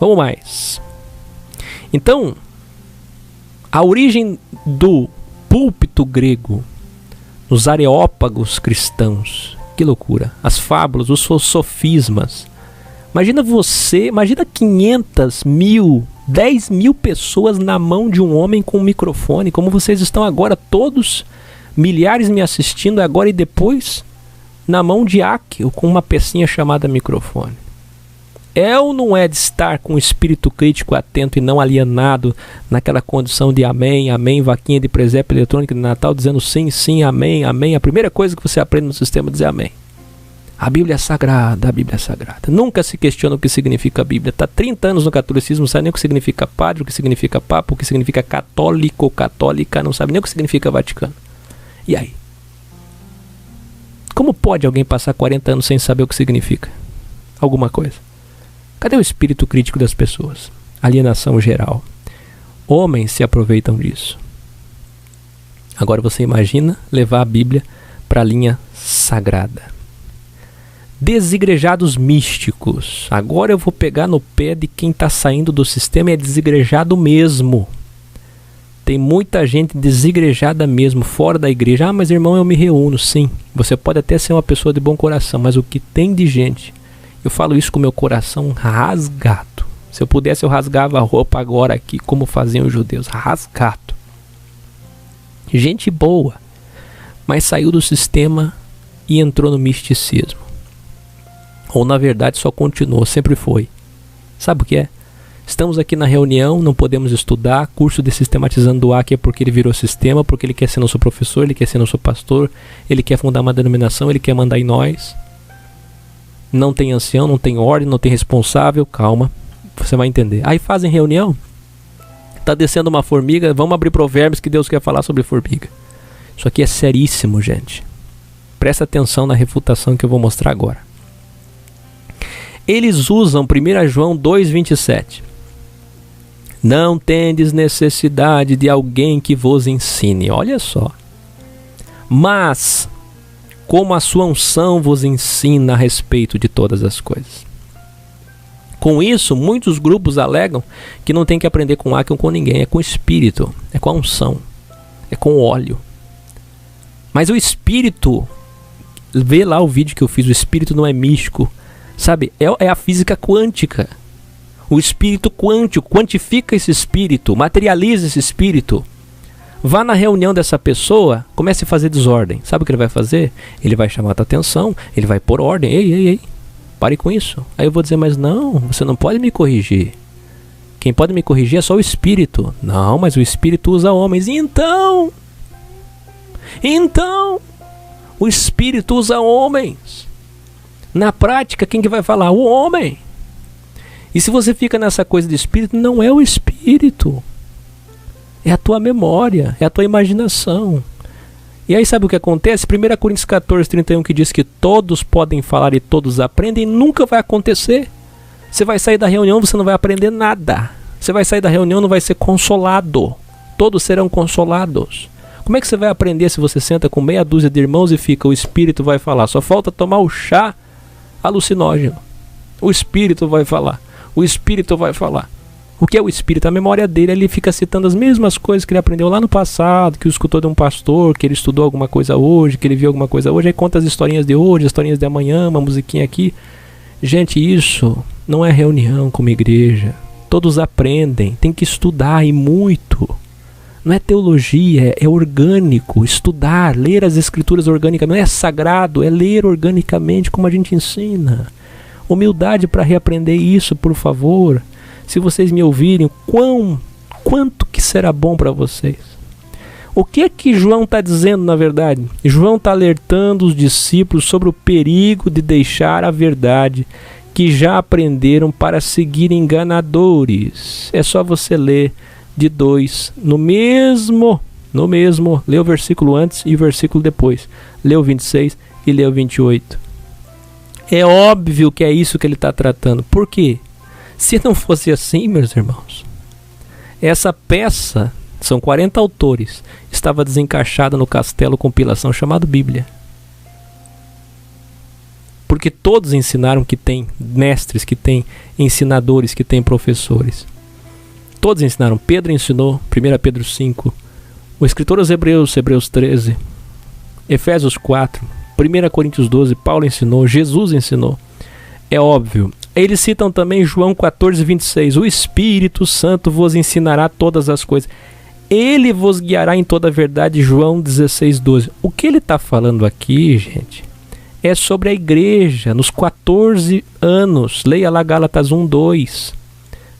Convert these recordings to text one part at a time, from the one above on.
Vamos mais. Então, a origem do púlpito grego nos areópagos cristãos, que loucura, as fábulas, os sofismas. Imagina 500 mil, 10 mil pessoas na mão de um homem com um microfone, como vocês estão agora todos, milhares me assistindo agora e depois, na mão de Áquil, com uma pecinha chamada microfone. É ou não é de estar com o espírito crítico atento e não alienado naquela condição de amém, amém, vaquinha de presépio eletrônico de Natal, dizendo sim, sim, amém, amém. A primeira coisa que você aprende no sistema é dizer amém. A Bíblia é sagrada, a Bíblia é sagrada. Nunca se questiona o que significa a Bíblia. Está 30 anos no catolicismo, não sabe nem o que significa padre, o que significa papa, o que significa católico, católica, não sabe nem o que significa Vaticano. E aí? Como pode alguém passar 40 anos sem saber o que significa alguma coisa? Cadê o espírito crítico das pessoas? Alienação geral. Homens se aproveitam disso. Agora você imagina levar a Bíblia para a linha sagrada. Desigrejados místicos. Agora eu vou pegar no pé de quem está saindo do sistema e é desigrejado mesmo. Tem muita gente desigrejada mesmo, fora da igreja. Ah, mas irmão, eu me reúno. Sim, você pode até ser uma pessoa de bom coração, mas o que tem de gente... Eu falo isso com meu coração rasgado. Se eu pudesse, eu rasgava a roupa agora aqui, como faziam os judeus. Rasgado. Gente boa, mas saiu do sistema e entrou no misticismo. Ou na verdade só continuou, sempre foi. Sabe o que é? Estamos aqui na reunião, não podemos estudar. Curso de sistematizando o Áquil é porque ele virou sistema, porque ele quer ser nosso professor, ele quer ser nosso pastor, ele quer fundar uma denominação, ele quer mandar em nós. Não tem ancião, não tem ordem, não tem responsável. Calma, você vai entender. Aí fazem reunião. Tá descendo uma formiga. Vamos abrir Provérbios que Deus quer falar sobre formiga. Isso aqui é seríssimo, gente. Presta atenção na refutação que eu vou mostrar agora. Eles usam 1 João 2,27. Não tendes necessidade de alguém que vos ensine. Olha só. Mas... como a sua unção vos ensina a respeito de todas as coisas. Com isso, muitos grupos alegam que não tem que aprender com Áquil com ninguém, é com o Espírito, é com a unção, é com o óleo. Mas o Espírito, vê lá o vídeo que eu fiz, o Espírito não é místico, sabe? É a física quântica. O Espírito quântico quantifica esse Espírito, materializa esse Espírito. Vá na reunião dessa pessoa, comece a fazer desordem. Sabe o que ele vai fazer? Ele vai chamar a tua atenção, ele vai pôr ordem. Ei, pare com isso. Aí eu vou dizer, mas não, você não pode me corrigir. Quem pode me corrigir é só o Espírito. Não, mas o Espírito usa homens. Então, o Espírito usa homens. Na prática, quem que vai falar? O homem. E se você fica nessa coisa de Espírito, não é o Espírito. É a tua memória, é a tua imaginação. E aí sabe o que acontece? 1 Coríntios 14, 31 que diz que todos podem falar e todos aprendem, nunca vai acontecer. Você vai sair da reunião, você não vai aprender nada. Você vai sair da reunião, não vai ser consolado. Todos serão consolados. Como é que você vai aprender se você senta com meia dúzia de irmãos e fica, o Espírito vai falar? Só falta tomar o chá alucinógeno. O Espírito vai falar. O Espírito vai falar. O que é o Espírito? A memória dele, ele fica citando as mesmas coisas que ele aprendeu lá no passado, que escutou de um pastor, que ele estudou alguma coisa hoje, que ele viu alguma coisa hoje, aí conta as historinhas de hoje, as historinhas de amanhã, uma musiquinha aqui. Gente, isso não é reunião como igreja. Todos aprendem, tem que estudar e muito. Não é teologia, é orgânico. Estudar, ler as escrituras organicamente, não é sagrado, é ler organicamente como a gente ensina. Humildade para reaprender isso, por favor. Se vocês me ouvirem, quanto que será bom para vocês? O que é que João está dizendo na verdade? João está alertando os discípulos sobre o perigo de deixar a verdade que já aprenderam para seguir enganadores. É só você ler de 2 no mesmo, lê o versículo antes e o versículo depois. Lê o 26 e lê o 28. É óbvio que é isso que ele está tratando. Por quê? Se não fosse assim, meus irmãos, essa peça, são 40 autores, estava desencaixada no castelo compilação chamado Bíblia. Porque todos ensinaram que tem mestres, que tem ensinadores, que tem professores. Todos ensinaram. Pedro ensinou, 1 Pedro 5. O escritor aos Hebreus, Hebreus 13. Efésios 4. 1 Coríntios 12, Paulo ensinou, Jesus ensinou. É óbvio. Eles citam também João 14, 26. O Espírito Santo vos ensinará todas as coisas. Ele vos guiará em toda a verdade. João 16, 12. O que ele está falando aqui, gente, é sobre a igreja nos 14 anos. Leia lá Gálatas 1, 2.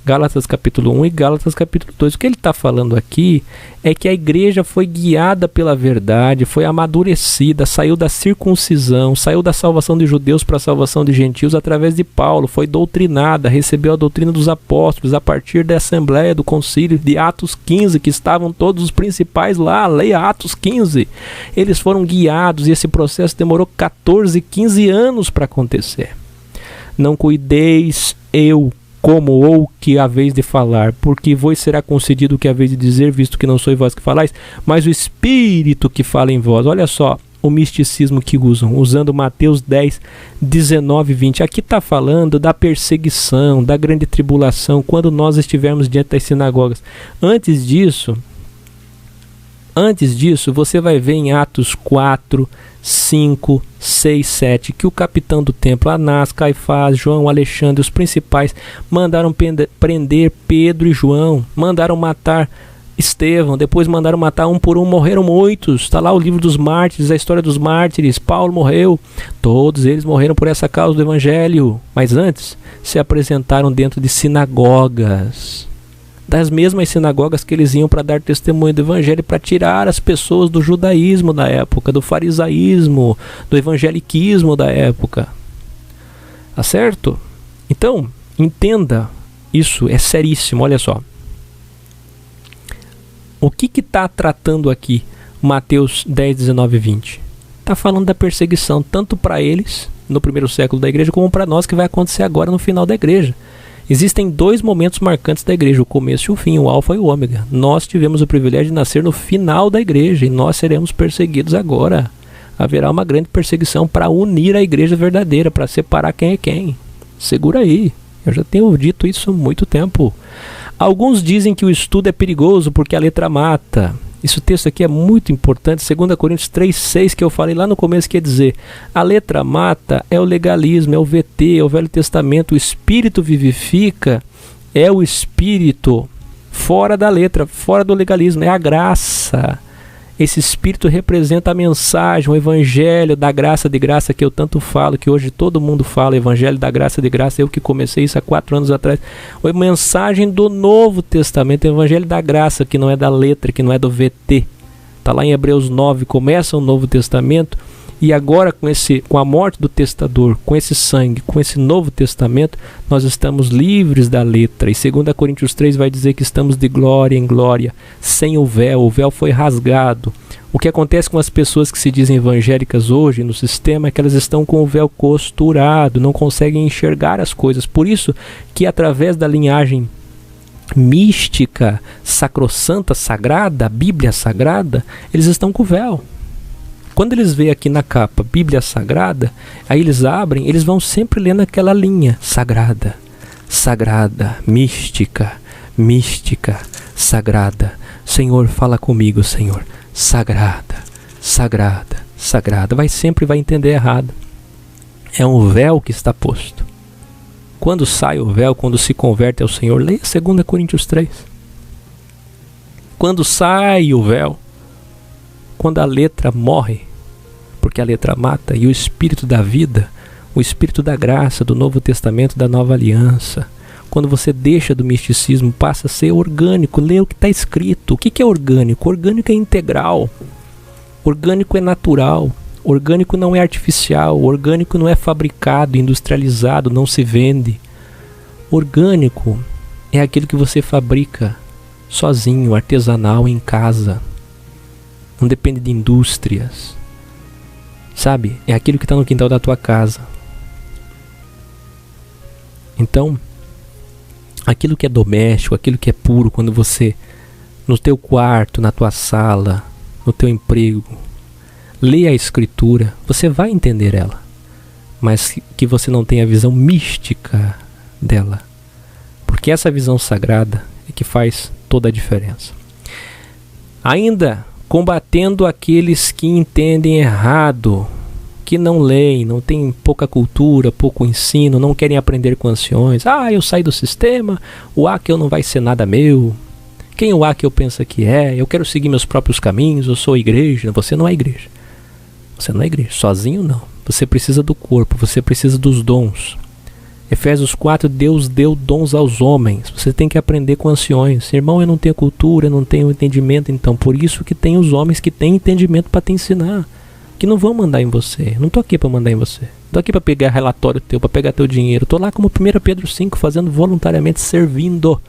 Gálatas capítulo 1 e Gálatas capítulo 2. O que ele está falando aqui é que a igreja foi guiada pela verdade, foi amadurecida, saiu da circuncisão, saiu da salvação de judeus para a salvação de gentios através de Paulo, foi doutrinada, recebeu a doutrina dos apóstolos a partir da assembleia, do concílio de Atos 15, que estavam todos os principais lá, leia Atos 15. Eles foram guiados e esse processo demorou 14, 15 anos para acontecer. Não cuideis como ou que haveis de falar, porque vos será concedido o que haveis de dizer, visto que não sois vós que falais, mas o Espírito que fala em vós. Olha só o misticismo que usam, usando Mateus 10, 19 e 20. Aqui está falando da perseguição, da grande tribulação, quando nós estivermos diante das sinagogas. Antes disso, você vai ver em Atos 4, 5, 6, 7, que o capitão do templo, Anás, Caifás, João, Alexandre, os principais, mandaram prender Pedro e João, mandaram matar Estevão, depois mandaram matar um por um, morreram muitos. Está lá o livro dos mártires, a história dos mártires. Paulo morreu, todos eles morreram por essa causa do evangelho. Mas antes, se apresentaram dentro de sinagogas, das mesmas sinagogas que eles iam para dar testemunho do evangelho, para tirar as pessoas do judaísmo da época, do farisaísmo, do evangeliquismo da época. Tá certo? Então, entenda, isso é seríssimo, olha só. O que está tratando aqui Mateus 10, 19 e 20? Está falando da perseguição, tanto para eles, no primeiro século da igreja, como para nós, que vai acontecer agora no final da igreja. Existem dois momentos marcantes da igreja, o começo e o fim, o alfa e o ômega. Nós tivemos o privilégio de nascer no final da igreja e nós seremos perseguidos agora. Haverá uma grande perseguição para unir a igreja verdadeira, para separar quem é quem. Segura aí, eu já tenho dito isso há muito tempo. Alguns dizem que o estudo é perigoso porque a letra mata. Esse texto aqui é muito importante, 2 Coríntios 3,6, que eu falei lá no começo, quer dizer, a letra mata é o legalismo, é o VT, é o Velho Testamento, o Espírito vivifica, é o Espírito fora da letra, fora do legalismo, é a graça. Esse Espírito representa a mensagem, o Evangelho da graça de graça que eu tanto falo, que hoje todo mundo fala, Evangelho da graça de graça, eu que comecei isso há 4 anos atrás. A mensagem do Novo Testamento, o Evangelho da graça, que não é da letra, que não é do VT. Está lá em Hebreus 9, começa o Novo Testamento, e agora com a morte do testador, com esse sangue, com esse Novo Testamento, nós estamos livres da letra. E 2 Coríntios 3 vai dizer que estamos de glória em glória, sem o véu foi rasgado. O que acontece com as pessoas que se dizem evangélicas hoje no sistema é que elas estão com o véu costurado, não conseguem enxergar as coisas. Por isso que através da linhagem mística, sacrossanta, sagrada, a Bíblia Sagrada, eles estão com o véu. Quando eles veem aqui na capa Bíblia Sagrada, aí eles abrem, eles vão sempre lendo aquela linha sagrada, sagrada, mística, mística, sagrada. Senhor, fala comigo, Senhor. Sagrada, sagrada, sagrada. Sempre vai entender errado. É um véu que está posto. Quando sai o véu, quando se converte ao Senhor, leia 2 Coríntios 3. Quando sai o véu, quando a letra morre, porque a letra mata, e o Espírito da vida, o Espírito da graça, do Novo Testamento, da Nova Aliança, quando você deixa do misticismo, passa a ser orgânico, lê o que está escrito. O que é orgânico? Orgânico é integral, orgânico é natural, orgânico não é artificial, orgânico não é fabricado, industrializado, não se vende. Orgânico é aquilo que você fabrica sozinho, artesanal, em casa. Não depende de indústrias, sabe? É aquilo que está no quintal da tua casa. Então, aquilo que é doméstico, aquilo que é puro, quando você, no teu quarto, na tua sala, no teu emprego, lê a Escritura, você vai entender ela. mas que você não tem a visão mística dela. Porque essa visão sagrada é que faz toda a diferença. Ainda combatendo aqueles que entendem errado, que não leem, não têm pouca cultura, pouco ensino, não querem aprender com anciões. Eu saí do sistema, o Akel não vai ser nada meu. Quem o Akel pensa que é? Eu quero seguir meus próprios caminhos, eu sou igreja. Você não é igreja. Você não é igreja, sozinho não. Você precisa do corpo, você precisa dos dons. Efésios 4, Deus deu dons aos homens. Você tem que aprender com anciões. Irmão, eu não tenho cultura, eu não tenho entendimento. Então, por isso que tem os homens que têm entendimento para te ensinar. Que não vão mandar em você. Eu não estou aqui para mandar em você. Estou aqui para pegar relatório teu, para pegar teu dinheiro. Estou lá como 1 Pedro 5, fazendo voluntariamente, servindo.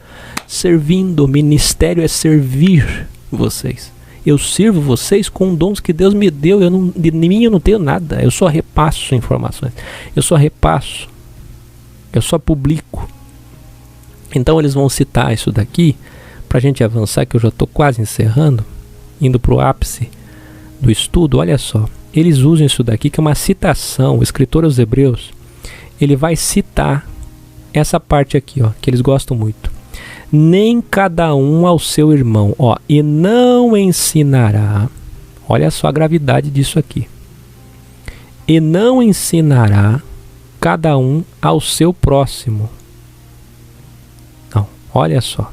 Servindo. Ministério é servir vocês. Eu sirvo vocês com dons que Deus me deu. De mim eu não tenho nada. Eu só repasso informações. Eu só repasso. Eu só publico. Então eles vão citar isso daqui para a gente avançar, que eu já estou quase encerrando, indo para o ápice do estudo. Olha só, eles usam isso daqui que é uma citação. O escritor aos Hebreus, ele vai citar essa parte aqui, ó, que eles gostam muito. Nem cada um ao seu irmão, e não ensinará. Olha só a gravidade disso aqui. E não ensinará cada um ao seu próximo. Não, olha só.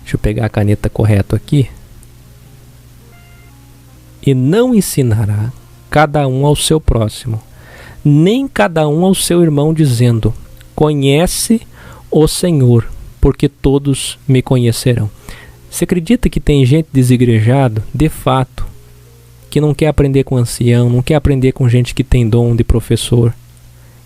Deixa eu pegar a caneta correta aqui. E não ensinará cada um ao seu próximo, nem cada um ao seu irmão, dizendo: conhece o Senhor, porque todos me conhecerão. Você acredita que tem gente desigrejado, de fato, que não quer aprender com ancião, não quer aprender com gente que tem dom de professor,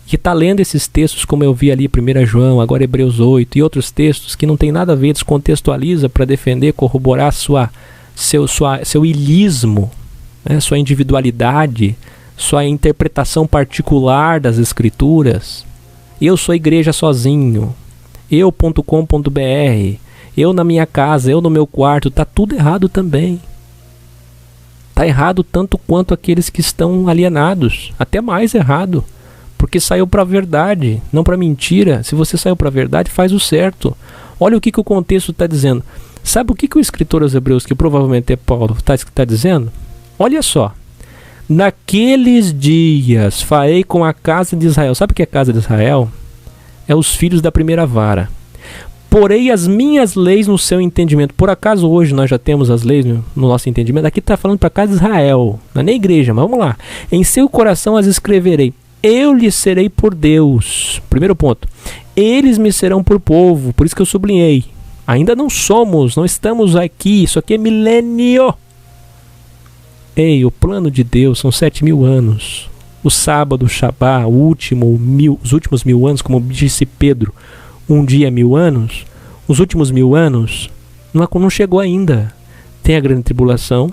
que está lendo esses textos como eu vi ali, 1 João, agora Hebreus 8 e outros textos que não tem nada a ver, descontextualiza para defender, corroborar seu ilismo, né, sua individualidade, sua interpretação particular das escrituras. Eu sou igreja sozinho, eu.com.br, eu na minha casa, eu no meu quarto. Está tudo errado também. Está errado tanto quanto aqueles que estão alienados, até mais errado, porque saiu para a verdade, não para mentira. Se você saiu para a verdade, faz o certo. Olha o que o contexto está dizendo. Sabe o que o escritor aos Hebreus, que provavelmente é Paulo, está dizendo? Olha só. Naqueles dias farei com a casa de Israel. Sabe o que é a casa de Israel? É os filhos da primeira vara. Porei as minhas leis no seu entendimento. Por acaso hoje nós já temos as leis no nosso entendimento? Aqui está falando para a casa de Israel, não é nem igreja, mas vamos lá. Em seu coração as escreverei. Eu lhes serei por Deus. Primeiro ponto. Eles me serão por povo. Por isso que eu sublinhei. Ainda não estamos aqui. Isso aqui é milênio. Ei, o plano de Deus são 7.000 anos. O sábado, o Shabá, os últimos 1.000 anos, como disse Pedro, um dia é 1.000 anos. Os últimos 1.000 anos não chegou ainda. Tem a grande tribulação,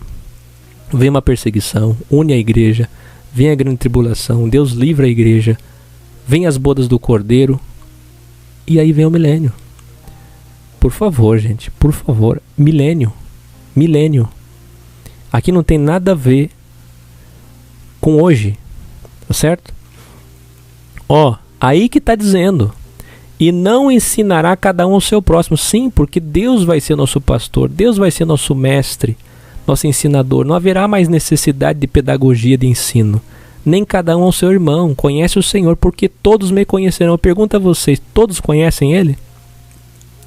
vem uma perseguição, une a igreja, vem a grande tribulação, Deus livra a igreja, vem as bodas do Cordeiro, e aí vem o milênio. Por favor, gente, por favor, milênio. Aqui não tem nada a ver com hoje, tá certo? Aí que está dizendo. E não ensinará cada um ao seu próximo. Sim, porque Deus vai ser nosso pastor, Deus vai ser nosso mestre, nosso ensinador. Não haverá mais necessidade de pedagogia, de ensino. Nem cada um ao seu irmão. Conhece o Senhor, porque todos me conhecerão. Eu pergunto a vocês, todos conhecem Ele?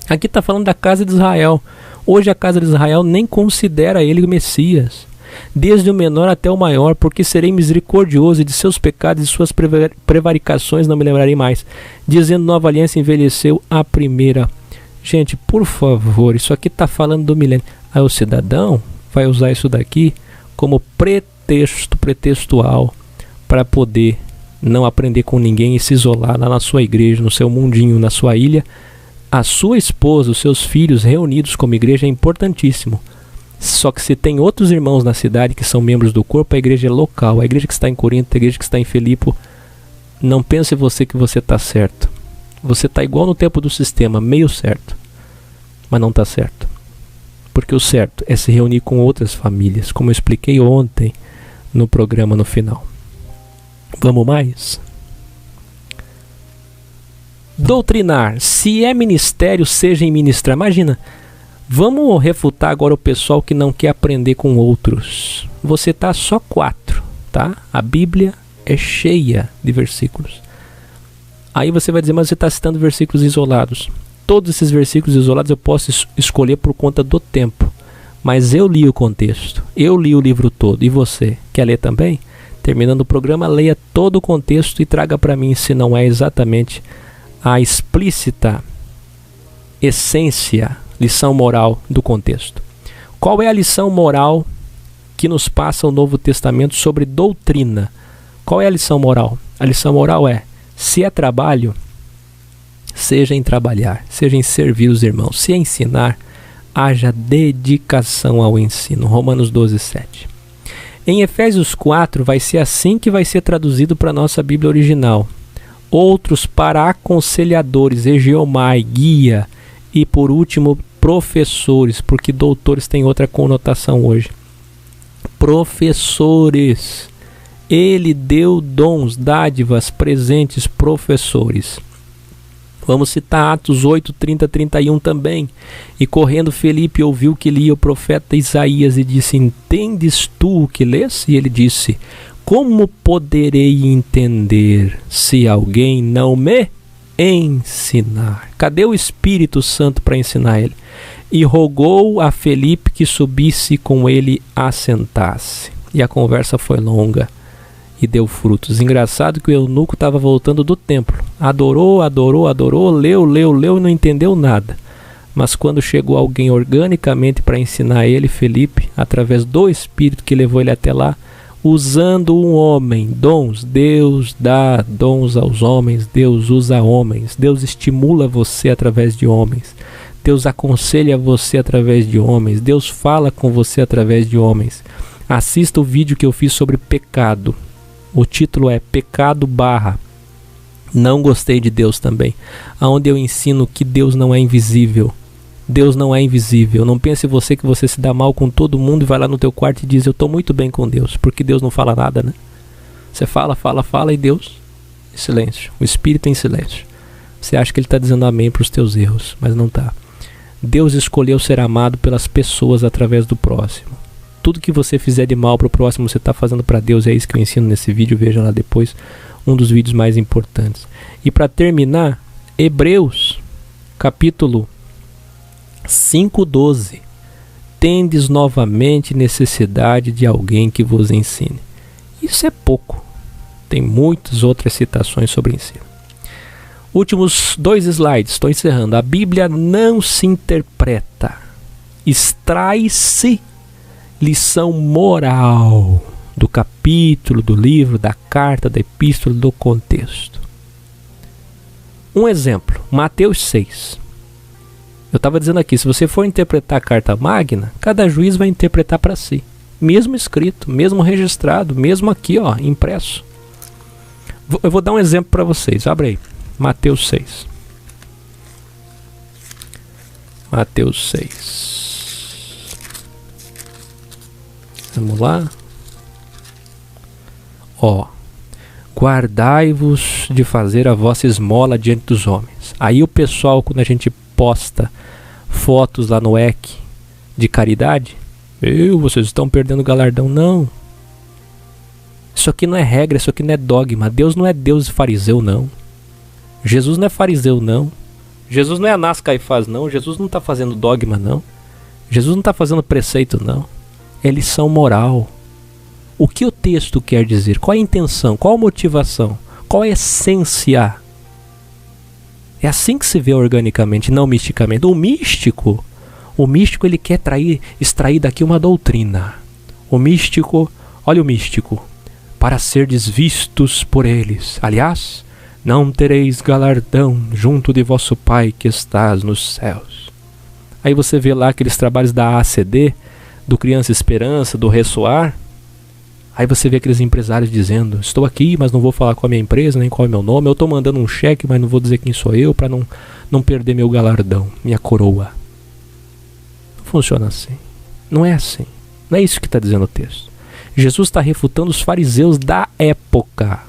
Aqui está falando da casa de Israel. Hoje a casa de Israel nem considera Ele o Messias. Desde o menor até o maior, porque serei misericordioso, e de seus pecados e suas prevaricações não me lembrarei mais. Dizendo: nova aliança envelheceu a primeira. Gente, por favor, isso aqui está falando do milênio. Aí o cidadão vai usar isso daqui como pretextual para poder não aprender com ninguém e se isolar lá na sua igreja, no seu mundinho, na sua ilha. A sua esposa, os seus filhos reunidos como igreja é importantíssimo. Só que se tem outros irmãos na cidade que são membros do corpo, a igreja é local. A igreja que está em Corinto, a igreja que está em Filipe, não pense você que você está certo. Você está igual no tempo do sistema, meio certo, mas não está certo. Porque o certo é se reunir com outras famílias, como eu expliquei ontem no programa no final. Vamos mais? Doutrinar. Se é ministério, seja em ministrar. Imagina, vamos refutar agora o pessoal que não quer aprender com outros. Você tá só 4, tá? A Bíblia é cheia de versículos. Aí você vai dizer, mas você está citando versículos isolados. Todos esses versículos isolados eu posso escolher por conta do tempo. Mas eu li o contexto, eu li o livro todo. E você, quer ler também? Terminando o programa, leia todo o contexto e traga para mim se não é exatamente a explícita essência, lição moral do contexto. Qual é a lição moral que nos passa o Novo Testamento sobre doutrina? Qual é a lição moral? A lição moral é: se é trabalho, seja em trabalhar, seja em servir os irmãos. Se é ensinar, haja dedicação ao ensino. Romanos 12:7. Em Efésios 4 vai ser assim que vai ser traduzido para a nossa Bíblia original. Outros para aconselhadores, egeomai, guia, e por último professores, porque doutores tem outra conotação hoje. Professores. Ele deu dons, dádivas, presentes, professores. Vamos citar Atos 8, 30, 31 também. E correndo Felipe ouviu que lia o profeta Isaías e disse: entendes tu o que lês? E ele disse: como poderei entender se alguém não me ensinar? Cadê o Espírito Santo para ensinar ele? E rogou a Felipe que subisse com ele assentasse. E a conversa foi longa e deu frutos. Engraçado que o eunuco estava voltando do templo. Adorou, leu e não entendeu nada. Mas quando chegou alguém organicamente para ensinar ele, Felipe, através do Espírito que levou ele até lá, usando um homem, dons, Deus dá dons aos homens, Deus usa homens, Deus estimula você através de homens, Deus aconselha você através de homens, Deus fala com você através de homens. Assista o vídeo que eu fiz sobre pecado. O título é Pecado / Não Gostei de Deus também, onde eu ensino que Deus não é invisível. Deus não é invisível. Não pense você que você se dá mal com todo mundo e vai lá no teu quarto e diz: eu estou muito bem com Deus, porque Deus não fala nada, né? Você fala e Deus em silêncio. O Espírito em silêncio. Você acha que Ele está dizendo amém para os teus erros, mas não está. Deus escolheu ser amado pelas pessoas através do próximo. Tudo que você fizer de mal para o próximo, você está fazendo para Deus. É isso que eu ensino nesse vídeo. Veja lá depois, um dos vídeos mais importantes. E para terminar, Hebreus, capítulo 5:12. Tendes novamente necessidade de alguém que vos ensine. Isso é pouco. Tem muitas outras citações sobre ensino. Últimos 2 slides, estou encerrando. A Bíblia não se interpreta. Extrai-se lição moral do capítulo, do livro, da carta, da epístola, do contexto. Um exemplo, Mateus 6. Eu estava dizendo aqui, se você for interpretar a carta magna, cada juiz vai interpretar para si. Mesmo escrito, mesmo registrado, mesmo aqui, ó, impresso. Eu vou dar um exemplo para vocês. Abre aí, Mateus 6. Mateus 6. Vamos lá. Ó, guardai-vos de fazer a vossa esmola diante dos homens. Aí o pessoal, quando a gente posta fotos lá no EC de caridade, vocês estão perdendo galardão. Não. Isso aqui não é regra, isso aqui não é dogma. Deus não é Deus fariseu, não. Jesus não é fariseu, não. Jesus não é Anás Caifás, não. Jesus não está fazendo dogma, não. Jesus não está fazendo preceito, não. É lição moral. O que o texto quer dizer? Qual a intenção? Qual a motivação? Qual a essência? É assim que se vê organicamente, não misticamente. O místico ele quer extrair daqui uma doutrina. O místico, olha o místico, para serdes vistos por eles. Aliás, não tereis galardão junto de vosso Pai que estás nos céus. Aí você vê lá aqueles trabalhos da ACD, do Criança Esperança, do Ressoar. Aí você vê aqueles empresários dizendo: estou aqui, mas não vou falar com a minha empresa, nem qual é o meu nome. Eu estou mandando um cheque, mas não vou dizer quem sou eu, para não perder meu galardão, minha coroa. Não funciona assim. Não é assim. Não é isso que está dizendo o texto. Jesus está refutando os fariseus da época.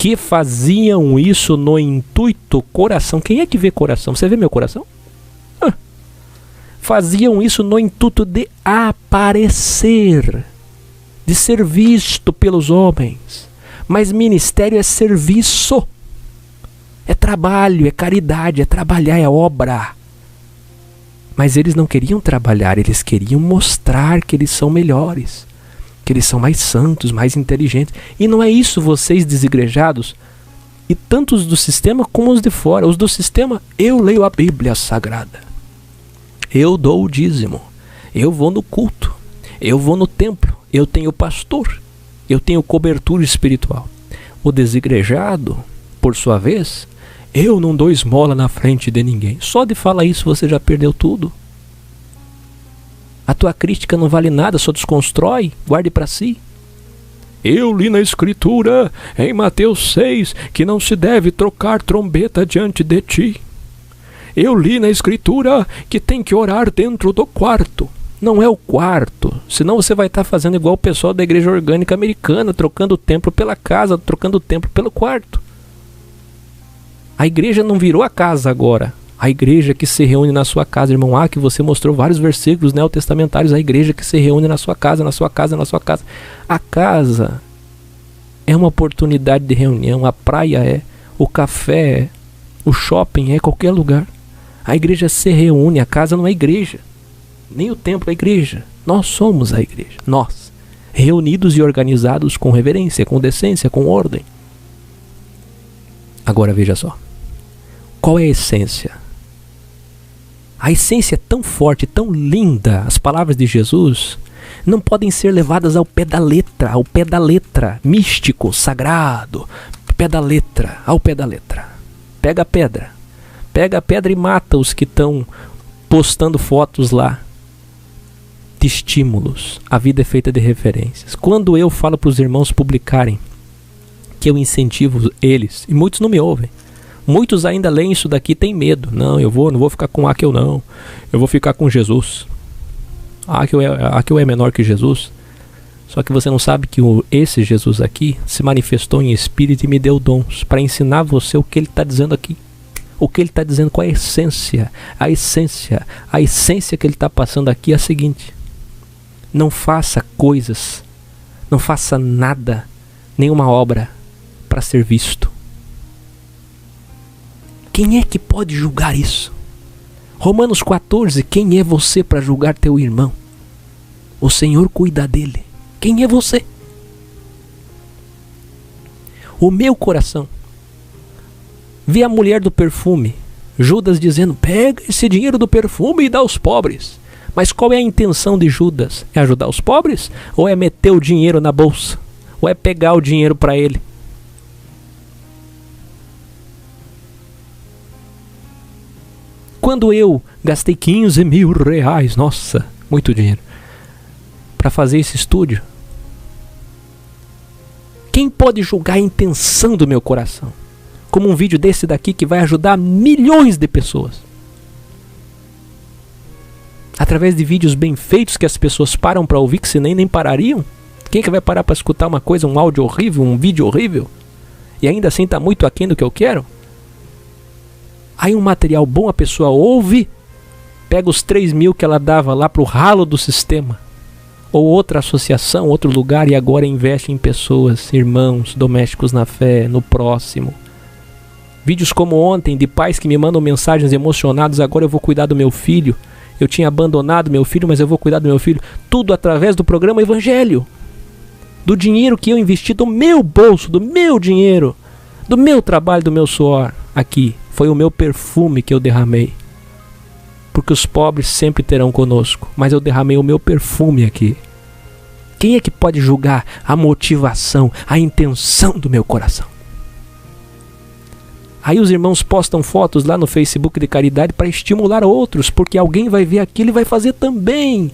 que faziam isso no intuito coração. Quem é que vê coração? Você vê meu coração? Faziam isso no intuito de aparecer, de ser visto pelos homens. Mas ministério é serviço, é trabalho, é caridade, é trabalhar, é obra. Mas eles não queriam trabalhar, eles queriam mostrar que eles são melhores, que eles são mais santos, mais inteligentes. E não é isso, vocês desigrejados, e tanto os do sistema como os de fora. Os do sistema, eu leio a Bíblia Sagrada, eu dou o dízimo, eu vou no culto, eu vou no templo, eu tenho pastor, eu tenho cobertura espiritual. O desigrejado, por sua vez, eu não dou esmola na frente de ninguém. Só de falar isso você já perdeu tudo. A tua crítica não vale nada, só desconstrói, guarde para si. Eu li na Escritura, em Mateus 6, que não se deve trocar trombeta diante de ti. Eu li na Escritura que tem que orar dentro do quarto. Não é o quarto, senão você vai estar fazendo igual o pessoal da igreja orgânica americana, trocando o templo pela casa, trocando o templo pelo quarto. A igreja não virou a casa agora. A igreja que se reúne na sua casa, irmão, que você mostrou vários versículos neotestamentários, a igreja que se reúne na sua casa, na sua casa, na sua casa. A casa é uma oportunidade de reunião, a praia é, o café é, o shopping é, qualquer lugar. A igreja se reúne, a casa não é igreja, nem o templo é igreja. Nós somos a igreja, nós, reunidos e organizados com reverência, com decência, com ordem. Agora veja só, qual é a essência? A essência é tão forte, tão linda, as palavras de Jesus não podem ser levadas ao pé da letra, místico, sagrado, pé da letra, ao pé da letra. Pega a pedra e mata os que estão postando fotos lá de estímulos. A vida é feita de referências. Quando eu falo para os irmãos publicarem, que eu incentivo eles, e muitos não me ouvem, muitos ainda leem isso daqui e têm medo. Não vou ficar com Aqueu não, eu vou ficar com Jesus. Aqueu é menor que Jesus. Só que você não sabe que esse Jesus aqui se manifestou em espírito e me deu dons para ensinar você o que ele está dizendo aqui. O que ele está dizendo, qual é a essência? A essência que ele está passando aqui é a seguinte: não faça coisas, não faça nada, nenhuma obra para ser visto. Quem é que pode julgar isso? Romanos 14, quem é você para julgar teu irmão? O Senhor cuida dele. Quem é você? O meu coração vê a mulher do perfume, Judas dizendo, pega esse dinheiro do perfume e dá aos pobres. Mas qual é a intenção de Judas? É ajudar os pobres? Ou é meter o dinheiro na bolsa? Ou é pegar o dinheiro para ele? Quando eu gastei 15 mil reais, nossa, muito dinheiro, para fazer esse estúdio, quem pode julgar a intenção do meu coração? Como um vídeo desse daqui que vai ajudar milhões de pessoas. Através de vídeos bem feitos que as pessoas param para ouvir, que se nem parariam. Quem é que vai parar para escutar uma coisa, um áudio horrível, um vídeo horrível? E ainda assim está muito aquém do que eu quero? Aí um material bom a pessoa ouve, pega os 3 mil que ela dava lá para o ralo do sistema, ou outra associação, outro lugar, e agora investe em pessoas, irmãos, domésticos na fé, no próximo. Vídeos como ontem, de pais que me mandam mensagens emocionados, agora eu vou cuidar do meu filho. Eu tinha abandonado meu filho, mas eu vou cuidar do meu filho. Tudo através do programa Evangelho. Do dinheiro que eu investi, do meu bolso, do meu dinheiro, do meu trabalho, do meu suor. Aqui, foi o meu perfume que eu derramei. Porque os pobres sempre terão conosco, mas eu derramei o meu perfume aqui. Quem é que pode julgar a motivação, a intenção do meu coração? Aí os irmãos postam fotos lá no Facebook de caridade para estimular outros, porque alguém vai ver aquilo e vai fazer também.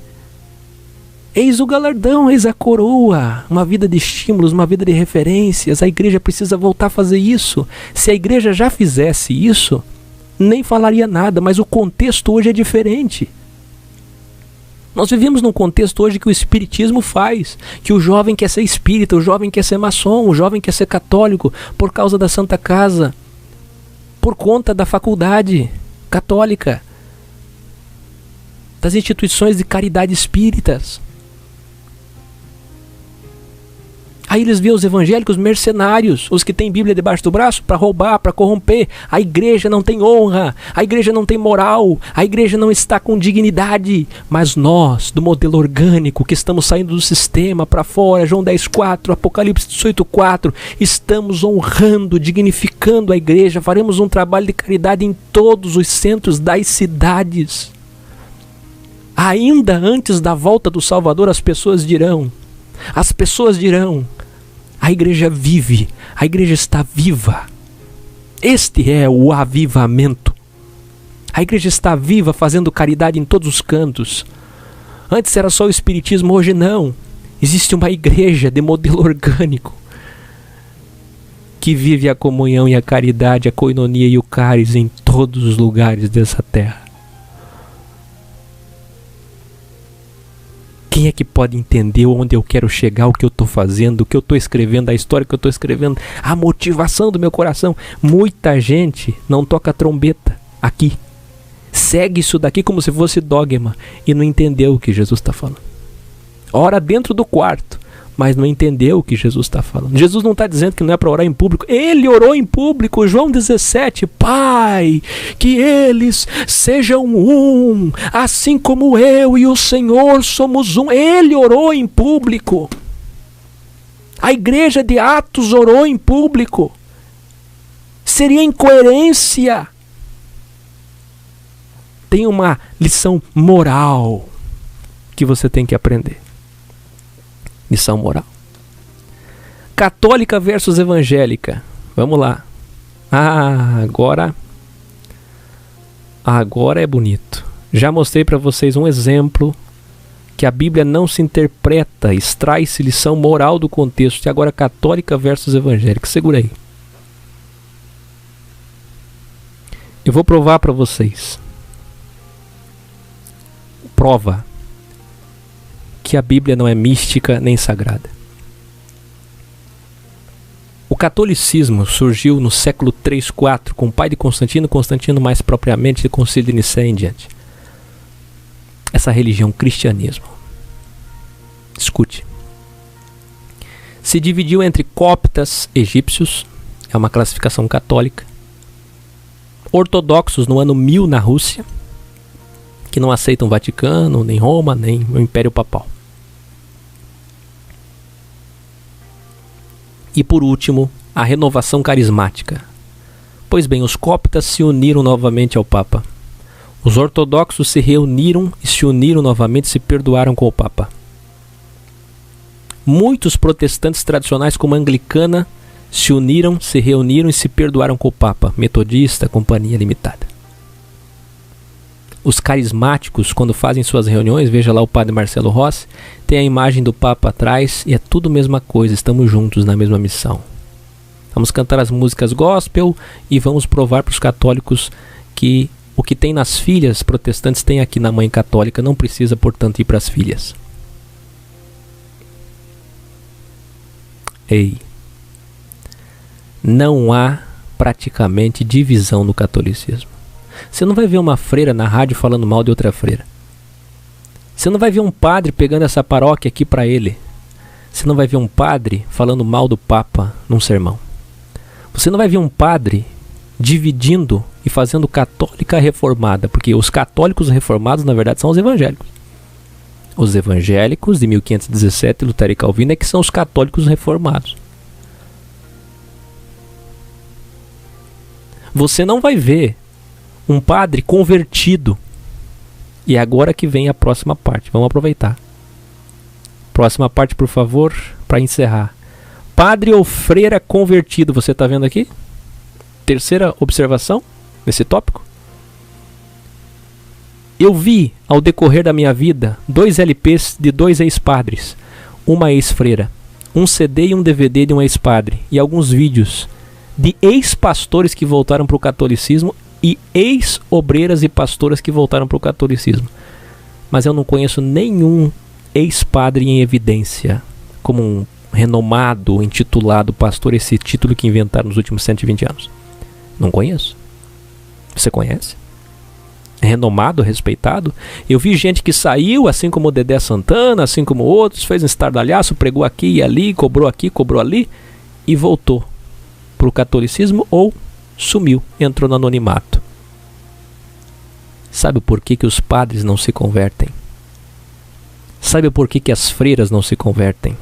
Eis o galardão, eis a coroa, uma vida de estímulos, uma vida de referências. A igreja precisa voltar a fazer isso. Se a igreja já fizesse isso, nem falaria nada, mas o contexto hoje é diferente. Nós vivemos num contexto hoje que o espiritismo faz, que o jovem quer ser espírita, o jovem quer ser maçom, o jovem quer ser católico por causa da Santa Casa, por conta da faculdade católica, das instituições de caridade espíritas. Aí eles veem os evangélicos mercenários, os que têm Bíblia debaixo do braço para roubar, para corromper. A igreja não tem honra, a igreja não tem moral, a igreja não está com dignidade. Mas nós, do modelo orgânico, que estamos saindo do sistema para fora, João 10,4, Apocalipse 18,4, estamos honrando, dignificando a igreja. Faremos um trabalho de caridade em todos os centros das cidades. Ainda antes da volta do Salvador, as pessoas dirão, a igreja vive, a igreja está viva. Este é o avivamento. A igreja está viva, fazendo caridade em todos os cantos. Antes era só o espiritismo, hoje não. Existe uma igreja de modelo orgânico que vive a comunhão e a caridade, a koinonia e o cáris em todos os lugares dessa terra. Quem é que pode entender onde eu quero chegar, o que eu estou fazendo, o que eu estou escrevendo, a história que eu estou escrevendo, a motivação do meu coração? Muita gente não toca trombeta aqui. Segue isso daqui como se fosse dogma e não entendeu o que Jesus está falando. Ora dentro do quarto, mas não entendeu o que Jesus está falando. Jesus não está dizendo que não é para orar em público. Ele orou em público. João 17. Pai, que eles sejam um, assim como eu e o Senhor somos um. Ele orou em público. A igreja de Atos orou em público. Seria incoerência. Tem uma lição moral que você tem que aprender. Lição moral. Católica versus evangélica. Vamos lá. Agora é bonito. Já mostrei para vocês um exemplo que a Bíblia não se interpreta, extrai-se lição moral do contexto. E agora católica versus evangélica. Segura aí. Eu vou provar para vocês. Prova que a Bíblia não é mística nem sagrada. O catolicismo surgiu no século 3, 4, com o pai de Constantino mais propriamente do Concílio de Nicéia em diante. Essa religião, cristianismo. Escute. Se dividiu entre coptas egípcios, é uma classificação católica, ortodoxos no ano 1000 na Rússia, que não aceitam o Vaticano, nem Roma, nem o Império Papal. E por último, a renovação carismática. Pois bem, os coptas se uniram novamente ao Papa. Os ortodoxos se reuniram e se uniram novamente e se perdoaram com o Papa. Muitos protestantes tradicionais como a anglicana se uniram, se reuniram e se perdoaram com o Papa. Metodista, Companhia Limitada. Os carismáticos, quando fazem suas reuniões, veja lá o padre Marcelo Rossi, tem a imagem do Papa atrás e é tudo a mesma coisa, estamos juntos na mesma missão. Vamos cantar as músicas gospel e vamos provar para os católicos que o que tem nas filhas protestantes tem aqui na mãe católica, não precisa, portanto, ir para as filhas. Ei, não há praticamente divisão no catolicismo. Você não vai ver uma freira na rádio falando mal de outra freira. Você não vai ver um padre pegando essa paróquia aqui para ele. Você não vai ver um padre falando mal do Papa num sermão. Você não vai ver um padre dividindo e fazendo católica reformada, porque os católicos reformados na verdade são os evangélicos. Os evangélicos de 1517, Lutero e Calvino, é que são os católicos reformados. Você não vai ver um padre convertido. E é agora que vem a próxima parte. Vamos aproveitar. Próxima parte, por favor, para encerrar. Padre ou freira convertido. Você está vendo aqui? Terceira observação nesse tópico. Eu vi, ao decorrer da minha vida, 2 LPs de 2 ex-padres. Uma ex-freira. Um CD e um DVD de um ex-padre. E alguns vídeos de ex-pastores que voltaram para o catolicismo e ex-obreiras e pastoras que voltaram para o catolicismo. mas eu não conheço nenhum ex-padre em evidência, como um renomado, intitulado pastor, esse título que inventaram nos últimos 120 anos. Não conheço. Você conhece? É renomado, respeitado? Eu vi gente que saiu, assim como o Dedé Santana, assim como outros, fez um estardalhaço, pregou aqui e ali, cobrou ali, e voltou para o catolicismo ou sumiu, entrou no anonimato. Sabe por que os padres não se convertem? Sabe por que as freiras não se convertem?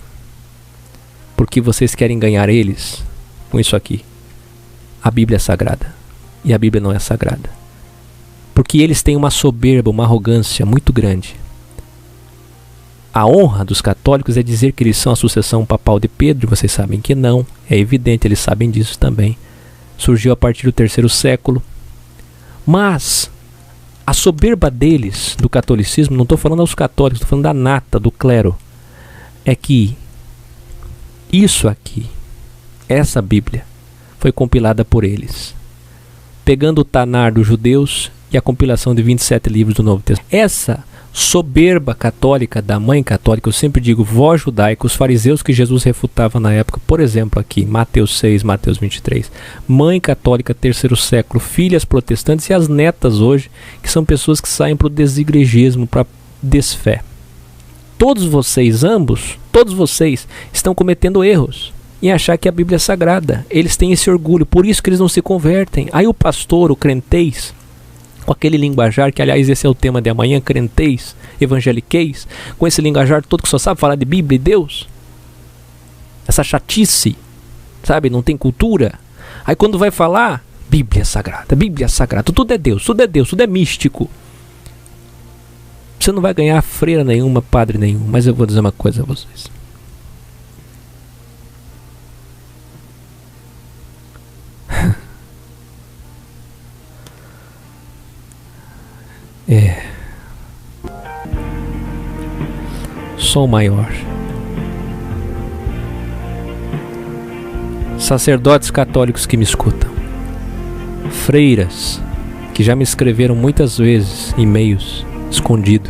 Porque vocês querem ganhar eles com isso aqui. A Bíblia é sagrada. E a Bíblia não é sagrada. Porque eles têm uma soberba, uma arrogância muito grande. A honra dos católicos é dizer que eles são a sucessão papal de Pedro. Vocês sabem que não. É evidente, eles sabem disso também. Surgiu a partir do 3º século. Mas a soberba deles, do catolicismo, não estou falando aos católicos, estou falando da nata, do clero, é que isso aqui, essa Bíblia, foi compilada por eles, pegando o Tanar dos judeus e a compilação de 27 livros do Novo Testamento. Essa soberba católica, da mãe católica, eu sempre digo, vó judaica, os fariseus que Jesus refutava na época, por exemplo aqui, Mateus 6, Mateus 23, mãe católica, 3º século, filhas protestantes e as netas hoje, que são pessoas que saem para o desigregismo, para desfé. Todos vocês, todos vocês estão cometendo erros em achar que a Bíblia é sagrada. Eles têm esse orgulho, por isso que eles não se convertem. Aí o pastor, o crentez, com aquele linguajar, que aliás esse é o tema de amanhã, crentez, evangeliquez, com esse linguajar todo que só sabe falar de Bíblia e Deus, essa chatice, sabe, não tem cultura. Aí quando vai falar, Bíblia é sagrada, tudo é Deus, tudo é místico. Você não vai ganhar freira nenhuma, padre nenhum, mas eu vou dizer uma coisa a vocês. Som maior. Sacerdotes católicos que me escutam, freiras que já me escreveram muitas vezes e-mails escondido.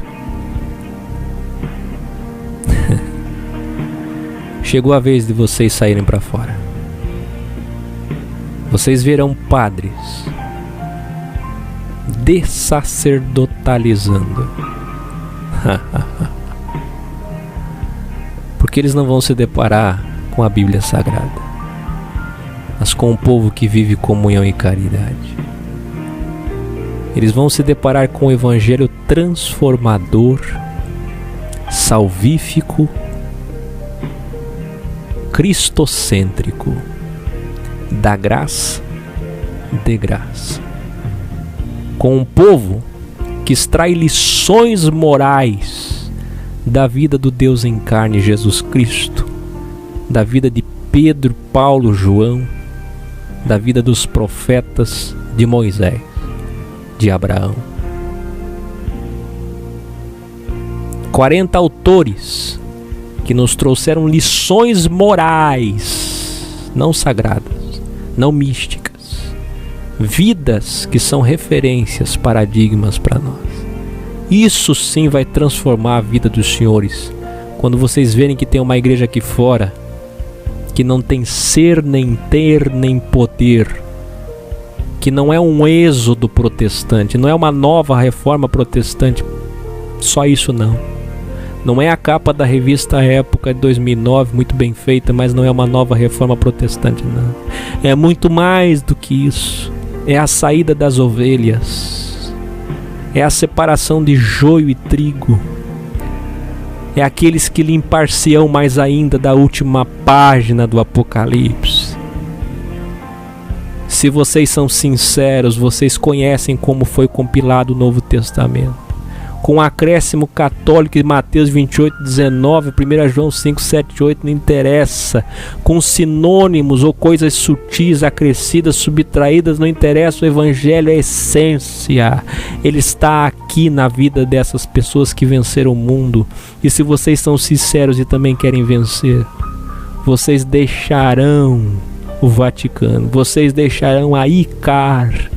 Chegou a vez de vocês saírem para fora. Vocês verão padres dessacerdotalizando. Porque eles não vão se deparar com a Bíblia Sagrada, mas com o povo que vive comunhão e caridade. Eles vão se deparar com o Evangelho transformador, salvífico, cristocêntrico, da graça, de graça. Com um povo que extrai lições morais da vida do Deus em carne, Jesus Cristo, da vida de Pedro, Paulo, João, da vida dos profetas, de Moisés, de Abraão. 40 autores que nos trouxeram lições morais, não sagradas, não místicas, vidas que são referências, paradigmas para nós. Isso sim vai transformar a vida dos senhores. Quando vocês verem que tem uma igreja aqui fora que não tem ser, nem ter, nem poder, que não é um êxodo protestante, não é uma nova reforma protestante, só isso não. Não é a capa da revista Época de 2009, muito bem feita, mas não é uma nova reforma protestante, não. É muito mais do que isso. É a saída das ovelhas. É a separação de joio e trigo. É aqueles que limpar-se-ão mais ainda da última página do Apocalipse. Se vocês são sinceros, vocês conhecem como foi compilado o Novo Testamento. Com acréscimo católico de Mateus 28, 19, 1 João 5, 7, 8, não interessa. Com sinônimos ou coisas sutis, acrescidas, subtraídas, não interessa. O Evangelho é a essência. Ele está aqui na vida dessas pessoas que venceram o mundo. E se vocês são sinceros e também querem vencer, vocês deixarão o Vaticano, vocês deixarão a ICAR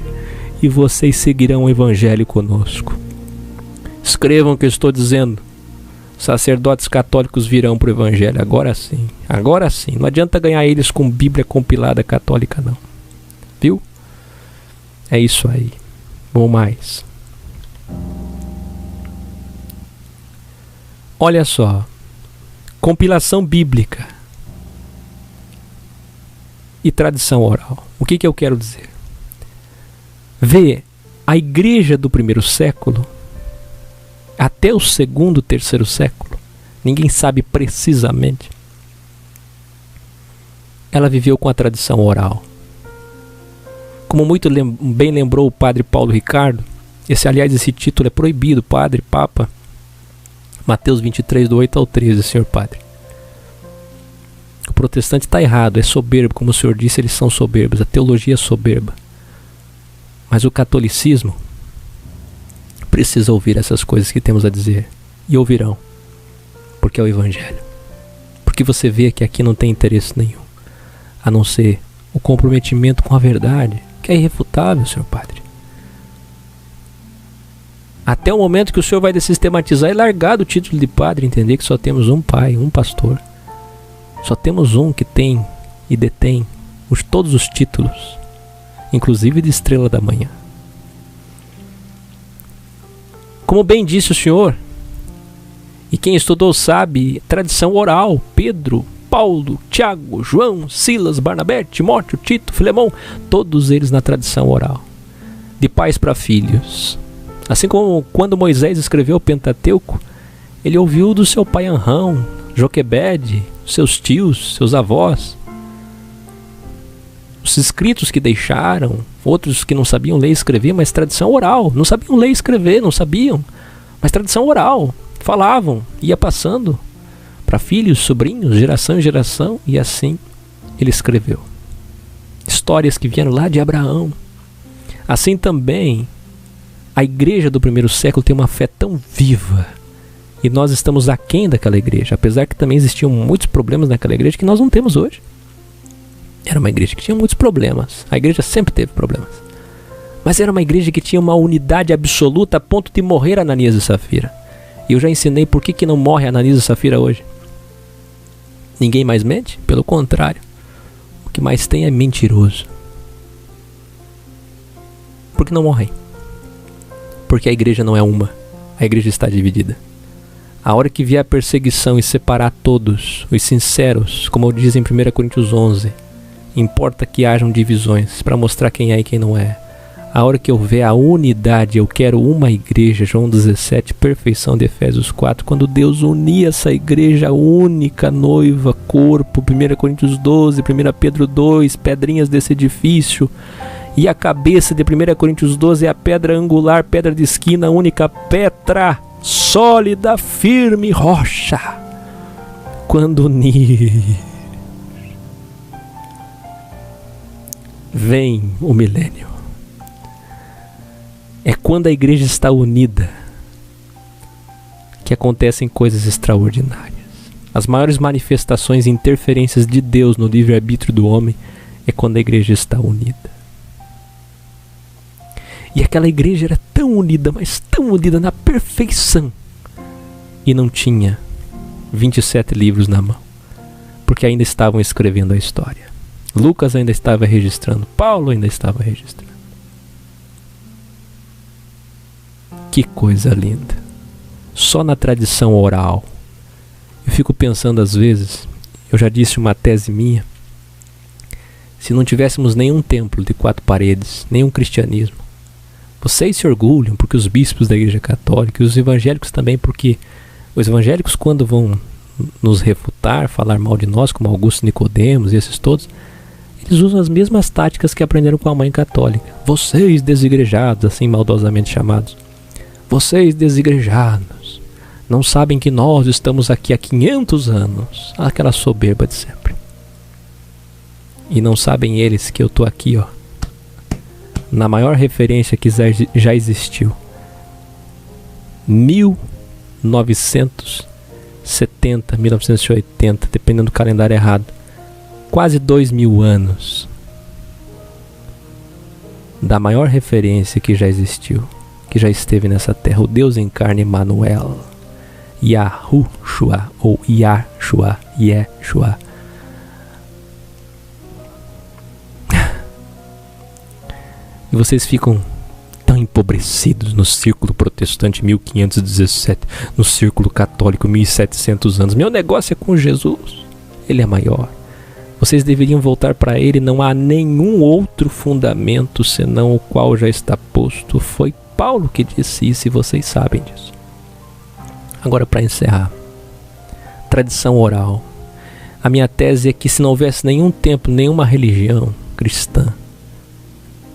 e vocês seguirão o Evangelho conosco. Escrevam o que eu estou dizendo. Sacerdotes católicos virão para o Evangelho. Agora sim. Agora sim. Não adianta ganhar eles com Bíblia compilada católica, não. Viu? É isso aí. Bom mais. Olha só. Compilação bíblica e tradição oral. O que eu quero dizer? Vê, a igreja do primeiro século até o segundo, terceiro século, ninguém sabe precisamente, ela viveu com a tradição oral. Como muito bem lembrou o padre Paulo Ricardo, esse título é proibido, padre, papa, Mateus 23, do 8 ao 13, senhor padre. O protestante está errado, é soberbo, como o senhor disse, eles são soberbos, a teologia é soberba. Mas o catolicismo precisa ouvir essas coisas que temos a dizer, e ouvirão, porque é o Evangelho. Porque você vê que aqui não tem interesse nenhum, a não ser o comprometimento com a verdade, que é irrefutável, senhor padre. Até o momento que o senhor vai desistematizar e largar do título de padre, entender que só temos um pai, um pastor. Só temos um que tem e detém todos os títulos, inclusive de estrela da manhã. Como bem disse o senhor, e quem estudou sabe, tradição oral, Pedro, Paulo, Tiago, João, Silas, Barnabé, Timóteo, Tito, Filemão, todos eles na tradição oral, de pais para filhos. Assim como quando Moisés escreveu o Pentateuco, ele ouviu do seu pai Anrão, Joquebede, seus tios, seus avós, os escritos que deixaram, outros que não sabiam ler e escrever, mas tradição oral, não sabiam ler e escrever, não sabiam, mas tradição oral, falavam, ia passando para filhos, sobrinhos, geração em geração, e assim ele escreveu. Histórias que vieram lá de Abraão. Assim também, a igreja do primeiro século tem uma fé tão viva, e nós estamos aquém daquela igreja, apesar que também existiam muitos problemas naquela igreja que nós não temos hoje. Era uma igreja que tinha muitos problemas. A igreja sempre teve problemas. Mas era uma igreja que tinha uma unidade absoluta a ponto de morrer Ananias e Safira. E eu já ensinei por que não morre Ananias e Safira hoje. Ninguém mais mente? Pelo contrário. O que mais tem é mentiroso. Por que não morrem? Porque a igreja não é uma. A igreja está dividida. A hora que vier a perseguição e separar todos, os sinceros, como diz em 1 Coríntios 11, importa que hajam divisões para mostrar quem é e quem não é. A hora que houver a unidade, eu quero uma igreja, João 17, perfeição de Efésios 4, quando Deus unir essa igreja única, noiva, corpo, 1 Coríntios 12, 1 Pedro 2, pedrinhas desse edifício, e a cabeça de 1 Coríntios 12 é a pedra angular, pedra de esquina, única pedra, sólida, firme, rocha. Quando unir, vem o milênio. É quando a igreja está unida que acontecem coisas extraordinárias. As maiores manifestações e interferências de Deus no livre-arbítrio do homem é quando a igreja está unida. E aquela igreja era tão unida, mas tão unida na perfeição, e não tinha 27 livros na mão, porque ainda estavam escrevendo a história. Lucas ainda estava registrando, Paulo ainda estava registrando. Que coisa linda. Só na tradição oral. Eu fico pensando às vezes, eu já disse uma tese minha, se não tivéssemos nenhum templo de 4 paredes, nenhum cristianismo, vocês se orgulham porque os bispos da igreja católica e os evangélicos também, porque os evangélicos, quando vão nos refutar, falar mal de nós, como Augusto Nicodemos e esses todos, eles usam as mesmas táticas que aprenderam com a mãe católica. Vocês desigrejados, assim maldosamente chamados, vocês desigrejados, não sabem que nós estamos aqui há 500 anos, aquela soberba de sempre. E não sabem eles que eu estou aqui, ó, na maior referência que já existiu, 1970, 1980, dependendo do calendário errado, quase 2000 anos da maior referência que já existiu, que já esteve nessa terra, o Deus em carne Emmanuel, Yahushua ou Yahshua, Yeshua. E vocês ficam tão empobrecidos no círculo protestante 1517, no círculo católico 1700 anos. Meu negócio é com Jesus, Ele é maior. Vocês deveriam voltar para Ele, não há nenhum outro fundamento senão o qual já está posto. Foi Paulo que disse isso e vocês sabem disso. Agora, para encerrar, tradição oral. A minha tese é que se não houvesse nenhum templo, nenhuma religião cristã,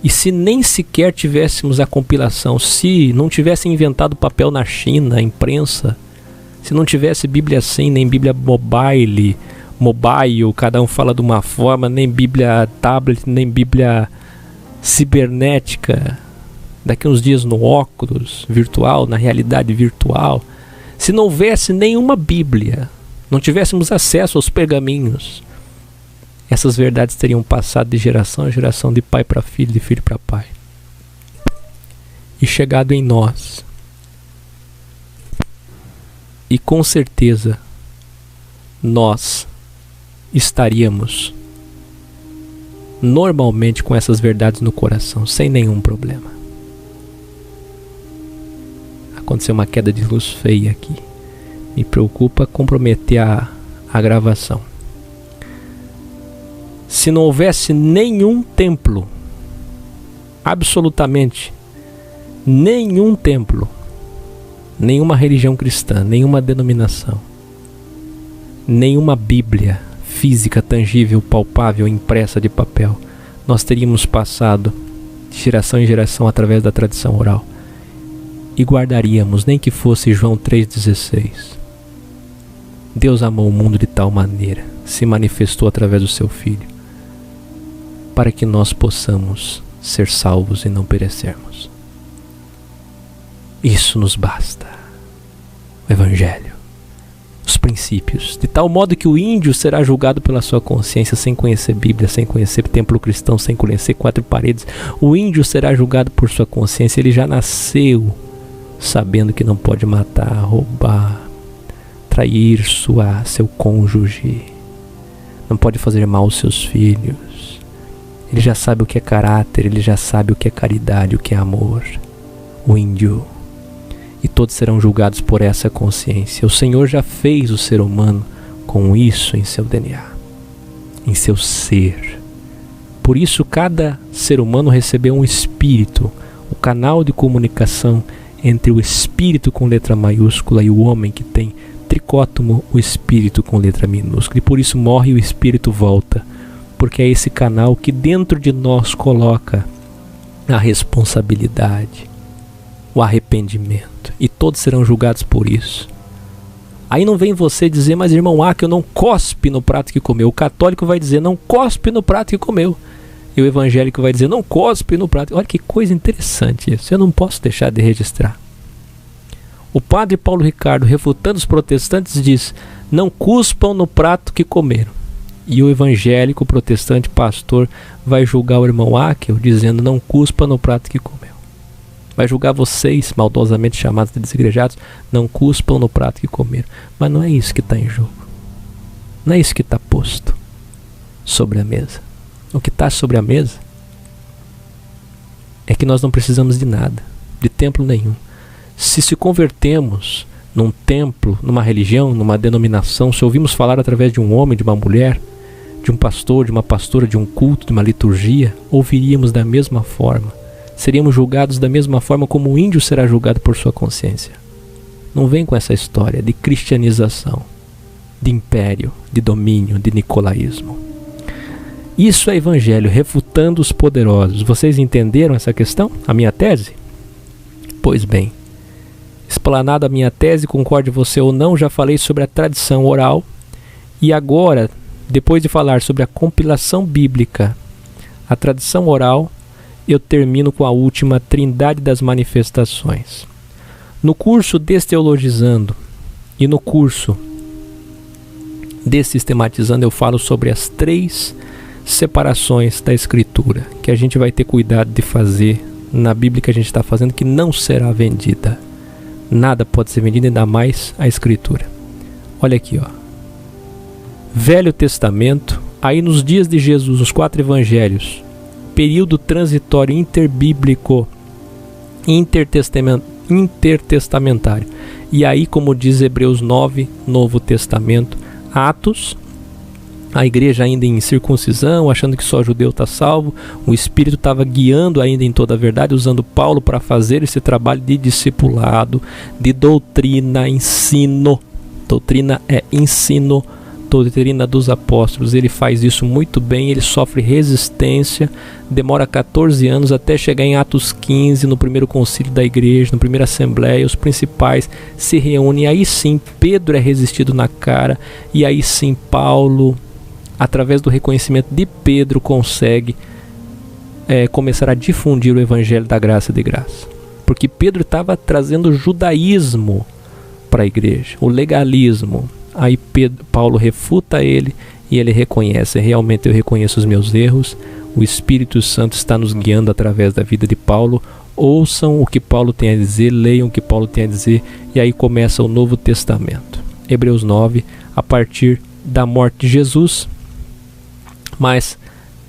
e se nem sequer tivéssemos a compilação, se não tivesse inventado papel na China, a imprensa, se não tivesse Bíblia assim, nem Bíblia mobile, cada um fala de uma forma, nem Bíblia tablet, nem Bíblia cibernética, daqui uns dias no óculos virtual, na realidade virtual, se não houvesse nenhuma Bíblia, não tivéssemos acesso aos pergaminhos, essas verdades teriam passado de geração a geração, de pai para filho, de filho para pai, e chegado em nós. E com certeza nós estaríamos normalmente com essas verdades no coração, sem nenhum problema. Aconteceu uma queda de luz feia aqui. Me preocupa comprometer a gravação. Se não houvesse nenhum templo, absolutamente nenhum templo, nenhuma religião cristã, nenhuma denominação, nenhuma Bíblia física, tangível, palpável, impressa de papel, nós teríamos passado de geração em geração através da tradição oral e guardaríamos, nem que fosse João 3,16. Deus amou o mundo de tal maneira, se manifestou através do seu Filho, para que nós possamos ser salvos e não perecermos. Isso nos basta. O Evangelho, os princípios, de tal modo que o índio será julgado pela sua consciência, sem conhecer Bíblia, sem conhecer templo cristão, sem conhecer quatro paredes. O índio será julgado por sua consciência. Ele já nasceu sabendo que não pode matar, roubar, trair seu cônjuge, não pode fazer mal aos seus filhos. Ele já sabe o que é caráter, ele já sabe o que é caridade, o que é amor. O índio. E todos serão julgados por essa consciência. O Senhor já fez o ser humano com isso em seu DNA, em seu ser. Por isso cada ser humano recebeu um espírito, o canal de comunicação entre o espírito com letra maiúscula e o homem que tem tricótomo, o espírito com letra minúscula. E por isso morre e o espírito volta. Porque é esse canal que dentro de nós coloca a responsabilidade, o arrependimento. E todos serão julgados por isso. Aí não vem você dizer, mas irmão eu não cospe no prato que comeu. O católico vai dizer, não cospe no prato que comeu. E o evangélico vai dizer, não cospe no prato. Olha que coisa interessante isso. Eu não posso deixar de registrar. O padre Paulo Ricardo, refutando os protestantes, diz, não cuspam no prato que comeram. E o evangélico, o protestante, pastor, vai julgar o irmão Áquil, dizendo, não cuspa no prato que comeu. Vai julgar vocês, maldosamente chamados de desigrejados, não cuspam no prato que comeram. Mas não é isso que está em jogo. Não é isso que está posto sobre a mesa. O que está sobre a mesa é que nós não precisamos de nada, de templo nenhum. Se convertemos num templo, numa religião, numa denominação, se ouvimos falar através de um homem, de uma mulher, de um pastor, de uma pastora, de um culto, de uma liturgia, ouviríamos da mesma forma. Seríamos julgados da mesma forma como o índio será julgado por sua consciência. Não vem com essa história de cristianização, de império, de domínio, de nicolaísmo. Isso é evangelho, refutando os poderosos. Vocês entenderam essa questão? A minha tese? Pois bem, explanada a minha tese, concorde você ou não, já falei sobre a tradição oral. E agora, depois de falar sobre a compilação bíblica, a tradição oral, eu termino com a última trindade das manifestações. No curso Desteologizando e no curso Desistematizando, eu falo sobre as 3 separações da Escritura, que a gente vai ter cuidado de fazer na Bíblia que a gente está fazendo que não será vendida. Nada pode ser vendido, ainda mais a Escritura. Olha aqui, ó. Velho Testamento, aí nos dias de Jesus, os 4 evangelhos, período transitório interbíblico, intertestamentário. E aí, como diz Hebreus 9, Novo Testamento, Atos, a igreja ainda em circuncisão, achando que só judeu está salvo, o Espírito estava guiando ainda em toda a verdade, usando Paulo para fazer esse trabalho de discipulado, de doutrina, ensino. Doutrina é ensino, doutrina dos apóstolos. Ele faz isso muito bem, ele sofre resistência, demora 14 anos até chegar em Atos 15, no primeiro concílio da igreja, na primeira assembleia, os principais se reúnem, aí sim Pedro é resistido na cara, e aí sim Paulo, através do reconhecimento de Pedro, consegue começar a difundir o evangelho da graça de graça. Porque Pedro estava trazendo o judaísmo para a igreja, o legalismo. Aí Paulo refuta ele e ele reconhece: realmente eu reconheço os meus erros, o Espírito Santo está nos guiando através da vida de Paulo, ouçam o que Paulo tem a dizer, leiam o que Paulo tem a dizer, e aí começa o Novo Testamento. Hebreus 9, a partir da morte de Jesus. Mas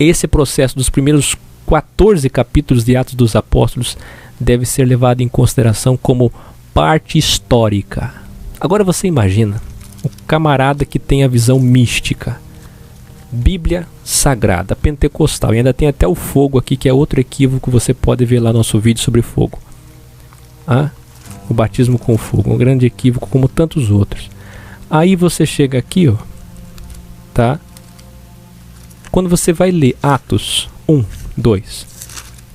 esse processo dos primeiros 14 capítulos de Atos dos Apóstolos deve ser levado em consideração como parte histórica. Agora você imagina o camarada que tem a visão mística, Bíblia Sagrada, pentecostal, e ainda tem até o fogo aqui, que é outro equívoco, você pode ver lá no nosso vídeo sobre fogo. O batismo com fogo, um grande equívoco como tantos outros. Aí você chega aqui, ó, tá? Quando você vai ler Atos 1, 2,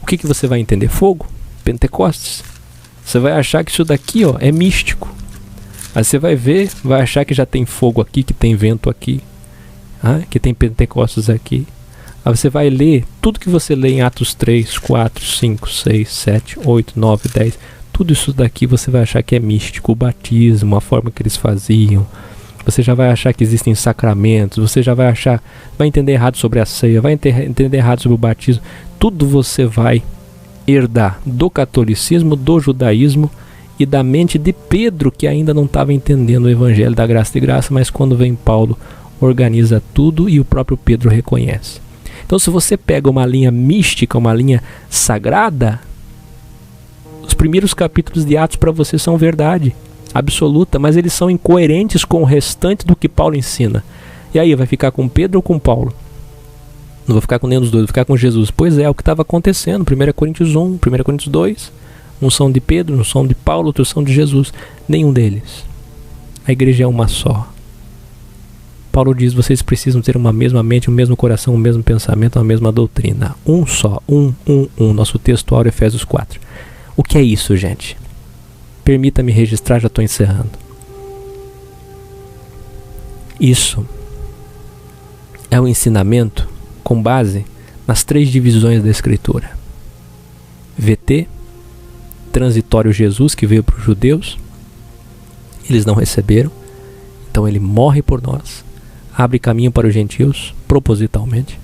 o que você vai entender? Fogo, Pentecostes. Você vai achar que isso daqui, ó, é místico. Aí você vai ver, vai achar que já tem fogo aqui, que tem vento aqui, que tem Pentecostes aqui. Aí você vai ler tudo que você lê em Atos 3, 4, 5, 6, 7, 8, 9, 10. Tudo isso daqui você vai achar que é místico. O batismo, a forma que eles faziam. Você já vai achar que existem sacramentos. Você já vai achar, vai entender errado sobre a ceia, vai entender errado sobre o batismo. Tudo você vai herdar do catolicismo, do judaísmo e da mente de Pedro, que ainda não estava entendendo o evangelho da graça e graça, mas quando vem Paulo, organiza tudo e o próprio Pedro reconhece. Então, se você pega uma linha mística, uma linha sagrada, os primeiros capítulos de Atos para você são verdade absoluta, mas eles são incoerentes com o restante do que Paulo ensina. E aí, vai ficar com Pedro ou com Paulo? Não vou ficar com nenhum dos dois, vou ficar com Jesus. Pois é o que estava acontecendo. 1 Coríntios 1, 1 Coríntios 2. Um são de Pedro, um são de Paulo, outros são de Jesus. Nenhum deles. A igreja é uma só. Paulo diz: vocês precisam ter uma mesma mente, um mesmo coração, um mesmo pensamento, uma mesma doutrina. Um só. Nosso texto áureo, Efésios 4. O que é isso, gente? Permita-me registrar, já estou encerrando. Isso é um ensinamento com base nas 3 divisões da Escritura. VT, transitório Jesus, que veio para os judeus. Eles não receberam. Então ele morre por nós. Abre caminho para os gentios, propositalmente.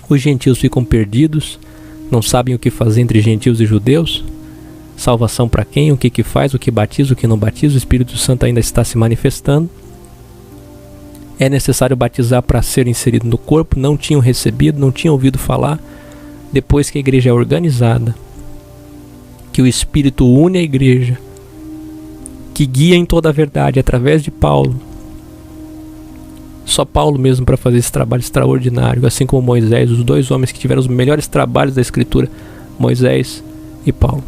Os gentios ficam perdidos, não sabem o que fazer entre gentios e judeus. Salvação para quem? O que faz? O que batiza? O que não batiza? O Espírito Santo ainda está se manifestando. É necessário batizar para ser inserido no corpo. Não tinham recebido, não tinham ouvido falar. Depois que a igreja é organizada, que o Espírito une a igreja, que guia em toda a verdade através de Paulo. Só Paulo mesmo para fazer esse trabalho extraordinário, assim como Moisés, os 2 homens que tiveram os melhores trabalhos da Escritura, Moisés e Paulo.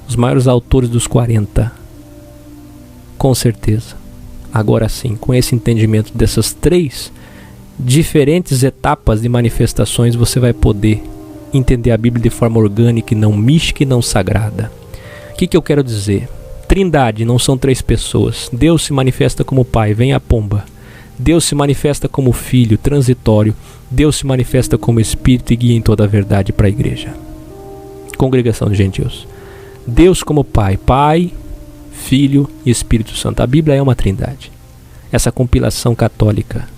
Os maiores autores dos 40. Com certeza. Agora sim, com esse entendimento dessas 3 diferentes etapas de manifestações, você vai poder entender a Bíblia de forma orgânica e não mística e não sagrada. O que eu quero dizer? Trindade não são 3 pessoas. Deus se manifesta como Pai, vem a pomba. Deus se manifesta como Filho, transitório. Deus se manifesta como Espírito e guia em toda a verdade para a igreja. Congregação de gentios. Deus como Pai, Pai, Filho e Espírito Santo. A Bíblia é uma trindade. Essa compilação católica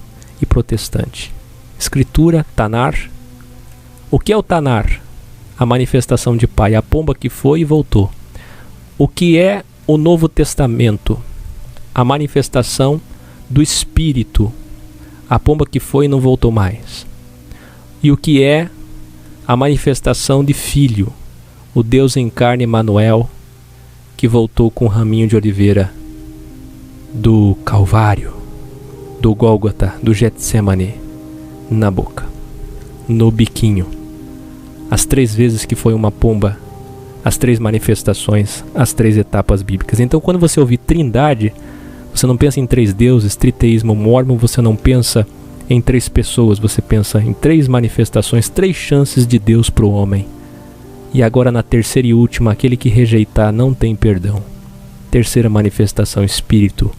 e protestante. Escritura, Tanar. O que é o Tanar? a manifestação de Pai, a pomba que foi e voltou. O que é o Novo Testamento? A manifestação do Espírito, a pomba que foi e não voltou mais. E o que é a manifestação de Filho, o Deus em carne Emanuel, que voltou com um raminho de oliveira do Calvário, do Gólgota, do Getsemane, na boca, no biquinho. As 3 vezes que foi uma pomba, as 3 manifestações, as 3 etapas bíblicas. Então, quando você ouvir Trindade, você não pensa em 3 deuses, triteísmo mórmon, você não pensa em 3 pessoas, você pensa em 3 manifestações, 3 chances de Deus para o homem. E agora, na terceira e última, aquele que rejeitar não tem perdão. Terceira manifestação, Espírito.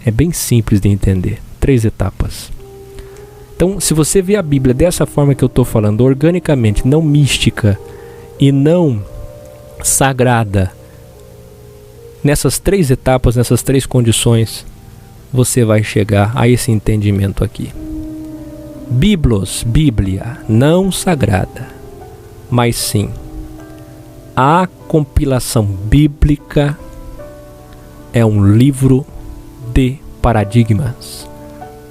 É bem simples de entender. 3 etapas. Então, se você vê a Bíblia dessa forma que eu estou falando, organicamente, não mística e não sagrada, nessas 3 etapas, nessas 3 condições, você vai chegar a esse entendimento aqui. Biblos, Bíblia, não sagrada, mas sim a compilação bíblica é um livro de paradigmas,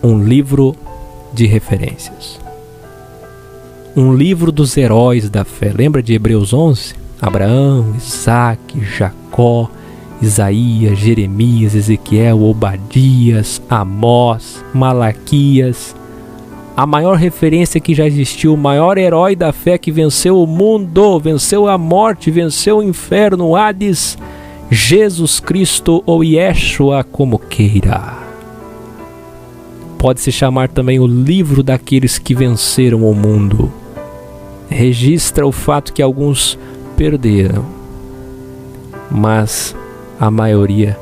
um livro de referências, um livro dos heróis da fé. Lembra de Hebreus 11? Abraão, Isaac, Jacó, Isaías, Jeremias, Ezequiel, Obadias, Amós, Malaquias. A maior referência que já existiu, o maior herói da fé que venceu o mundo, venceu a morte, venceu o inferno, Hades, Jesus Cristo ou Yeshua, como queira. Pode se chamar também o livro daqueles que venceram o mundo. Registra o fato que alguns perderam, mas a maioria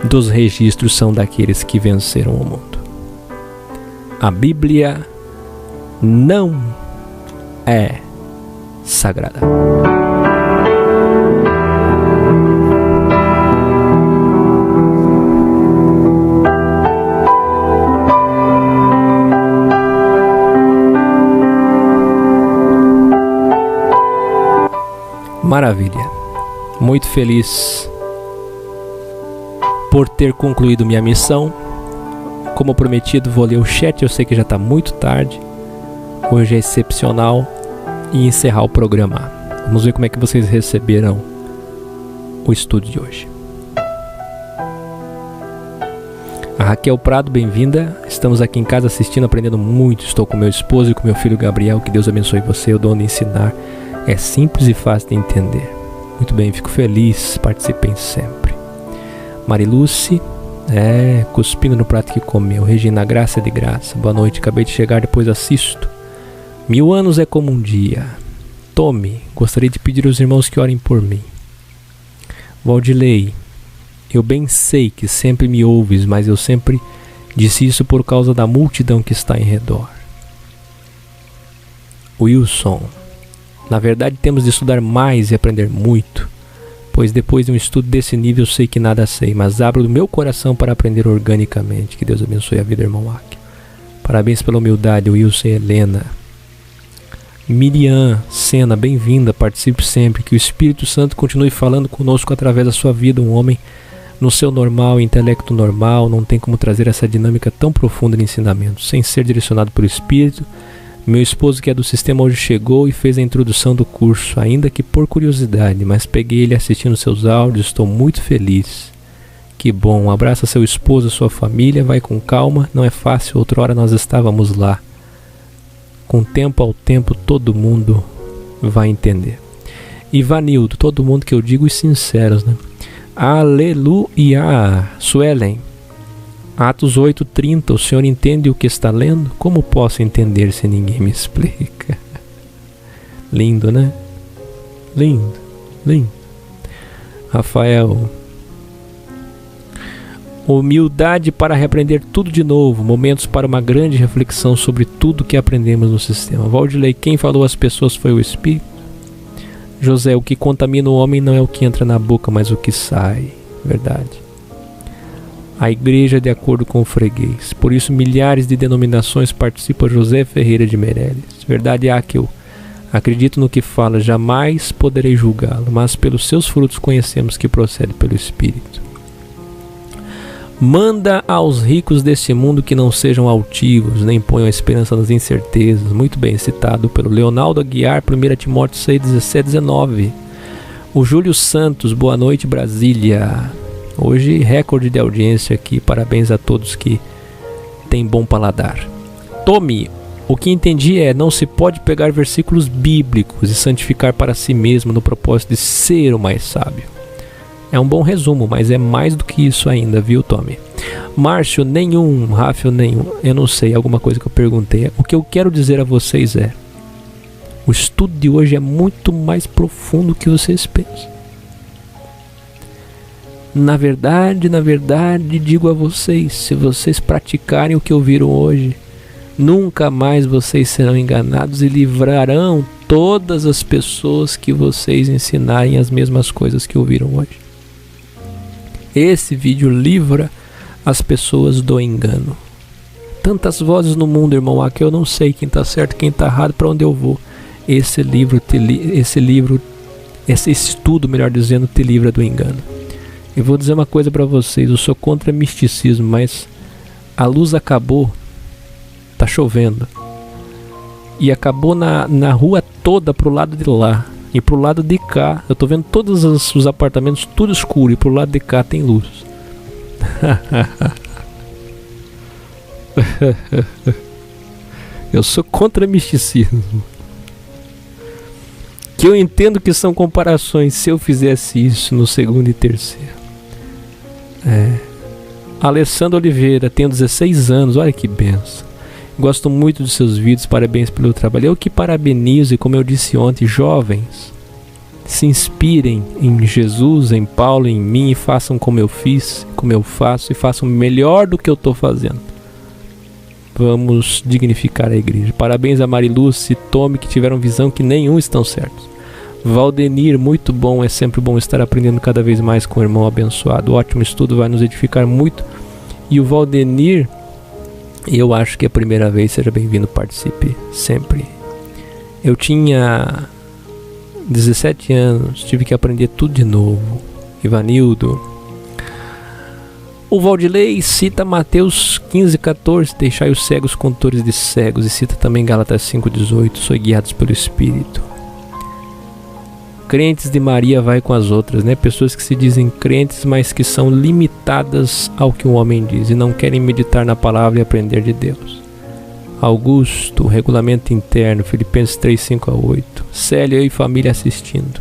dos registros são daqueles que venceram o mundo. A Bíblia não é sagrada. Maravilha. Muito feliz por ter concluído minha missão. Como prometido, vou ler o chat, eu sei que já está muito tarde. Hoje é excepcional. E encerrar o programa. Vamos ver como é que vocês receberam o estudo de hoje. A Raquel Prado, bem-vinda. Estamos aqui em casa assistindo, aprendendo muito. Estou com meu esposo e com meu filho Gabriel. Que Deus abençoe você. O dom de ensinar é simples e fácil de entender. Muito bem, fico feliz. Participem sempre. Mariluce, cuspindo no prato que comeu. Regina, graça de graça. Boa noite, acabei de chegar, depois assisto. 1000 anos é como um dia. Tome, gostaria de pedir aos irmãos que orem por mim. Valdilei, eu bem sei que sempre me ouves, mas eu sempre disse isso por causa da multidão que está em redor. Wilson, na verdade temos de estudar mais e aprender muito, pois depois de um estudo desse nível sei que nada sei, mas abro o meu coração para aprender organicamente. Que Deus abençoe a vida, irmão Aki. Parabéns pela humildade, Wilson e Helena. Miriam Sena, bem-vinda, participe sempre. Que o Espírito Santo continue falando conosco através da sua vida. Um homem no seu normal, intelecto normal, não tem como trazer essa dinâmica tão profunda de ensinamento, sem ser direcionado pelo Espírito. Meu esposo, que é do sistema, hoje chegou e fez a introdução do curso, ainda que por curiosidade, mas peguei ele assistindo seus áudios, estou muito feliz. Que bom, um abraço a seu esposo, a sua família, vai com calma, não é fácil, outrora nós estávamos lá. Com tempo ao tempo, todo mundo vai entender. Ivanildo, todo mundo que eu digo os sinceros, né? Aleluia. Suelen, Atos 8:30, o senhor entende o que está lendo? Como posso entender se ninguém me explica? Lindo, né? Lindo, lindo. Rafael, humildade para reaprender tudo de novo, momentos para uma grande reflexão sobre tudo que aprendemos no sistema. Valdilei, quem falou às pessoas foi o Espírito. José, o que contamina o homem não é o que entra na boca, mas o que sai. Verdade. A igreja de acordo com o freguês. Por isso milhares de denominações participam. José Ferreira de Meireles. Verdade, Áquil. Acredito no que fala, jamais poderei julgá-lo, mas pelos seus frutos conhecemos que procede pelo Espírito. Manda aos ricos deste mundo que não sejam altivos, nem ponham a esperança nas incertezas. Muito bem citado pelo Leonardo Aguiar, 1 Timóteo 6, 17, 19. O Júlio Santos, boa noite Brasília. Hoje recorde de audiência aqui, parabéns a todos que têm bom paladar. Tome, o que entendi é, não se pode pegar versículos bíblicos e santificar para si mesmo no propósito de ser o mais sábio. É um bom resumo, mas é mais do que isso ainda, viu, Tommy? Márcio, nenhum. Rafael, nenhum. Eu não sei, alguma coisa que eu perguntei. O que eu quero dizer a vocês é, o estudo de hoje é muito mais profundo do que vocês pensam. Na verdade, digo a vocês, se vocês praticarem o que ouviram hoje, nunca mais vocês serão enganados e livrarão todas as pessoas que vocês ensinarem as mesmas coisas que ouviram hoje. Esse vídeo livra as pessoas do engano. Tantas vozes no mundo, irmão, aqui eu não sei quem está certo, quem está errado, para onde eu vou. Esse estudo, melhor dizendo, te livra do engano. Eu vou dizer uma coisa para vocês, eu sou contra misticismo, mas a luz acabou. Tá chovendo. E acabou na rua toda pro lado de lá. E pro lado de cá, eu tô vendo todos os apartamentos tudo escuro. E pro lado de cá tem luz. Eu sou contra misticismo. Que eu entendo que são comparações. Se eu fizesse isso no segundo e terceiro. Alessandro Oliveira, tenho 16 anos. Olha que benção. Gosto muito dos seus vídeos, parabéns pelo trabalho. Eu que parabenizo, e como eu disse ontem, jovens, se inspirem em Jesus, em Paulo, em mim, e façam como eu fiz, como eu faço, e façam melhor do que eu estou fazendo. Vamos dignificar a igreja. Parabéns a Mariluce e Tome, que tiveram visão que nenhum estão certos. Valdenir, muito bom, é sempre bom estar aprendendo cada vez mais com o irmão abençoado. Ótimo estudo, vai nos edificar muito. E o Valdenir, eu acho que é a primeira vez, seja bem-vindo, participe sempre. Eu tinha 17 anos, tive que aprender tudo de novo. Ivanildo. O Valdilei cita Mateus 15:14, deixai os cegos condutores de cegos, e cita também Gálatas 5:18, sois guiados pelo Espírito. Crentes de Maria vai com as outras, né? Pessoas que se dizem crentes, mas que são limitadas ao que o homem diz e não querem meditar na palavra e aprender de Deus. Augusto, regulamento interno, Filipenses 3:5-8. Célia, eu e família assistindo.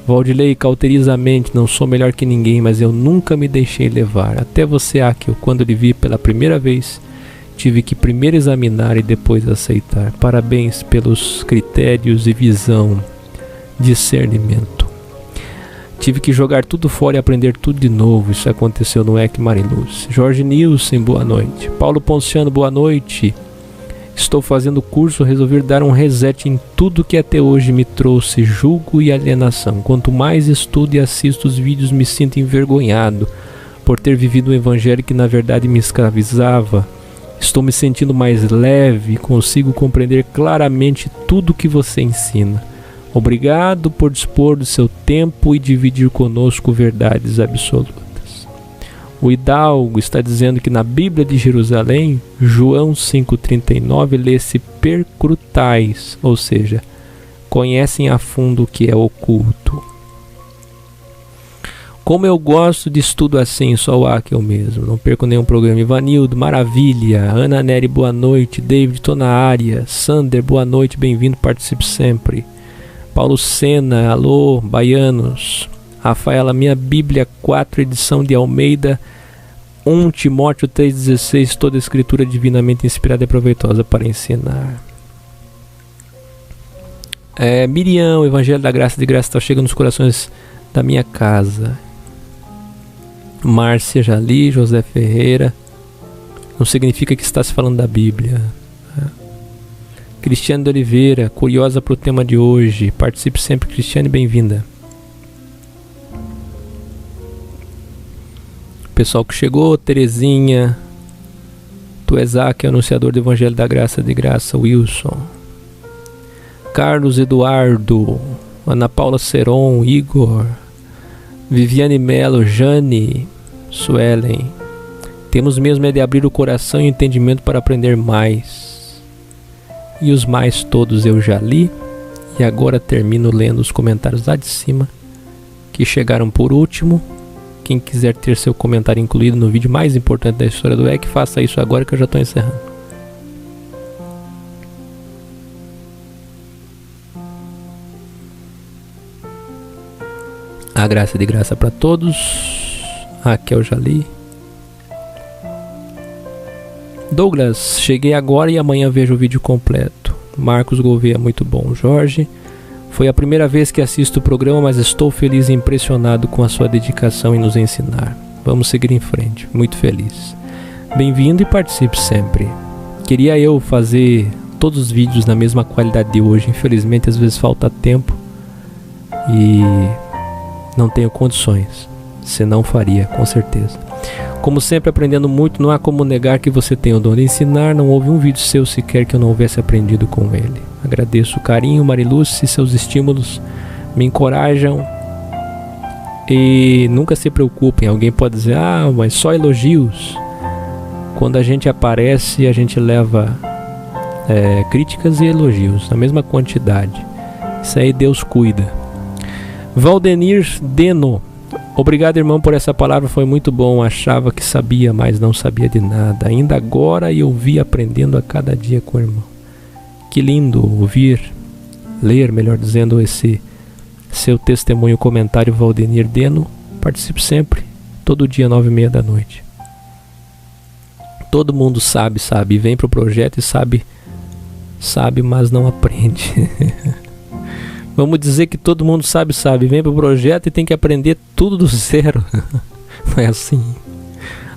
Valdilei, cauteriza a mente, não sou melhor que ninguém, mas eu nunca me deixei levar. Até você, Akio, quando lhe vi pela primeira vez, tive que primeiro examinar e depois aceitar. Parabéns pelos critérios e visão. Discernimento. Tive que jogar tudo fora e aprender tudo de novo. Isso aconteceu no EC Mariluz. Jorge Nilson, boa noite. Paulo Ponciano, boa noite. Estou fazendo curso, resolvi dar um reset em tudo que até hoje me trouxe julgo e alienação. Quanto mais estudo e assisto os vídeos, me sinto envergonhado por ter vivido um evangelho que na verdade me escravizava. Estou me sentindo mais leve e consigo compreender claramente tudo que você ensina. Obrigado por dispor do seu tempo e dividir conosco verdades absolutas. O Hidalgo está dizendo que na Bíblia de Jerusalém, João 5,39, lê-se percrutais, ou seja, conhecem a fundo o que é oculto. Como eu gosto de estudo assim, só o Akel mesmo, não perco nenhum programa. Ivanildo, maravilha. Ana Nery, boa noite. David, tô na área. Sander, boa noite, bem-vindo, participe sempre. Paulo Sena, alô, baianos. Rafaela, minha Bíblia 4, edição de Almeida, 1 Timóteo 3,16, toda a escritura divinamente inspirada e proveitosa para ensinar. Miriam, o Evangelho da Graça de Graça está chegando nos corações da minha casa. Márcia, Jali, José Ferreira. Não significa que está se falando da Bíblia. Cristiane de Oliveira, curiosa para o tema de hoje. Participe sempre, Cristiane, bem-vinda. Pessoal que chegou, Terezinha, tu és Isaac, anunciador do Evangelho da Graça de Graça, Wilson. Carlos Eduardo, Ana Paula Seron, Igor, Viviane Melo, Jane, Suelen. Temos mesmo é de abrir o coração e o entendimento para aprender mais. E os mais todos eu já li. E agora termino lendo os comentários lá de cima, que chegaram por último. Quem quiser ter seu comentário incluído no vídeo mais importante da história do EC, faça isso agora que eu já estou encerrando. A graça de graça para todos. Raquel já li. Douglas, cheguei agora e amanhã vejo o vídeo completo. Marcos Gouveia, muito bom. Jorge, foi a primeira vez que assisto o programa, mas estou feliz e impressionado com a sua dedicação em nos ensinar. Vamos seguir em frente, muito feliz. Bem-vindo e participe sempre. Queria eu fazer todos os vídeos na mesma qualidade de hoje, infelizmente às vezes falta tempo e não tenho condições, senão faria, com certeza. Como sempre, aprendendo muito, não há como negar que você tem o dom de ensinar. Não houve um vídeo seu sequer que eu não houvesse aprendido com ele. Agradeço o carinho, Mariluce, seus estímulos me encorajam. E nunca se preocupem, alguém pode dizer, mas só elogios. Quando a gente aparece, a gente leva críticas e elogios, na mesma quantidade. Isso aí Deus cuida. Valdenir Deno, obrigado, irmão, por essa palavra, foi muito bom. Achava que sabia, mas não sabia de nada. Ainda agora eu vi aprendendo a cada dia com o irmão. Que lindo ouvir, ler, melhor dizendo, esse seu testemunho, comentário, Valdenir Deno. Participe sempre, todo dia, 9h30 da noite. Todo mundo sabe, vem pro projeto e sabe, mas não aprende. Vamos dizer que todo mundo sabe, vem pro projeto e tem que aprender tudo do zero. Não é assim.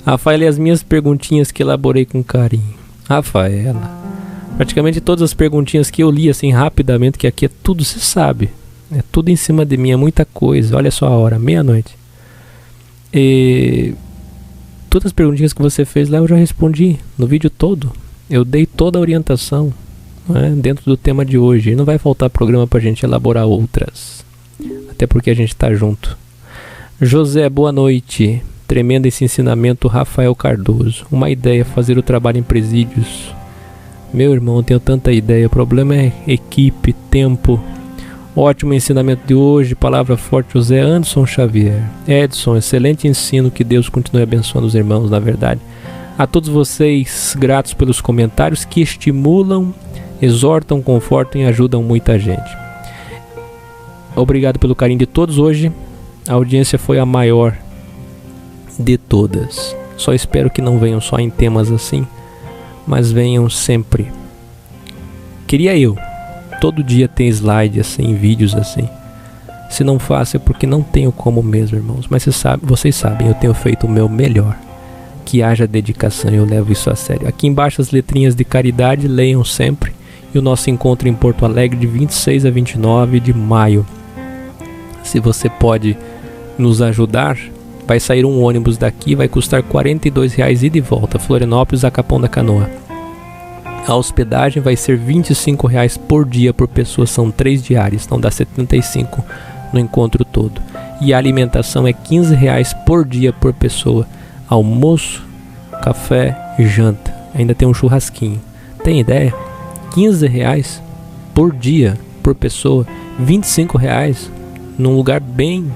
Rafaela, e as minhas perguntinhas que elaborei com carinho. Rafaela, praticamente todas as perguntinhas que eu li assim rapidamente, que aqui é tudo se sabe. É tudo em cima de mim, é muita coisa. Olha só a hora, meia-noite. E todas as perguntinhas que você fez lá eu já respondi no vídeo todo. Eu dei toda a orientação, dentro do tema de hoje. E não vai faltar programa pra gente elaborar outras, até porque a gente tá junto. José, boa noite. Tremendo esse ensinamento, Rafael Cardoso. Uma ideia, fazer o trabalho em presídios. Meu irmão, eu tenho tanta ideia. O problema é equipe, tempo. Ótimo ensinamento de hoje, palavra forte. José Anderson Xavier. Edson, excelente ensino, que Deus continue abençoando os irmãos, na verdade. A todos vocês, gratos pelos comentários que estimulam, exortam, confortam e ajudam muita gente. Obrigado pelo carinho de todos hoje. A audiência foi a maior de todas. Só espero que não venham só em temas assim, mas venham sempre. Queria eu todo dia ter slide assim, vídeos assim. Se não faço é porque não tenho como mesmo, irmãos. Mas vocês sabem, eu tenho feito o meu melhor. Que haja dedicação, eu levo isso a sério. Aqui embaixo as letrinhas de caridade, leiam sempre. E o nosso encontro em Porto Alegre de 26 a 29 de maio. Se você pode nos ajudar, vai sair um ônibus daqui, vai custar R$ 42,00 ida e volta, Florianópolis a Capão da Canoa. A hospedagem vai ser R$ 25,00 por dia por pessoa, são 3 diárias, então dá R$ 75,00 no encontro todo. E a alimentação é R$ 15,00 por dia por pessoa, almoço, café e janta. Ainda tem um churrasquinho. Tem ideia? R$ 15,00 por dia por pessoa, R$ 25,00 num lugar bem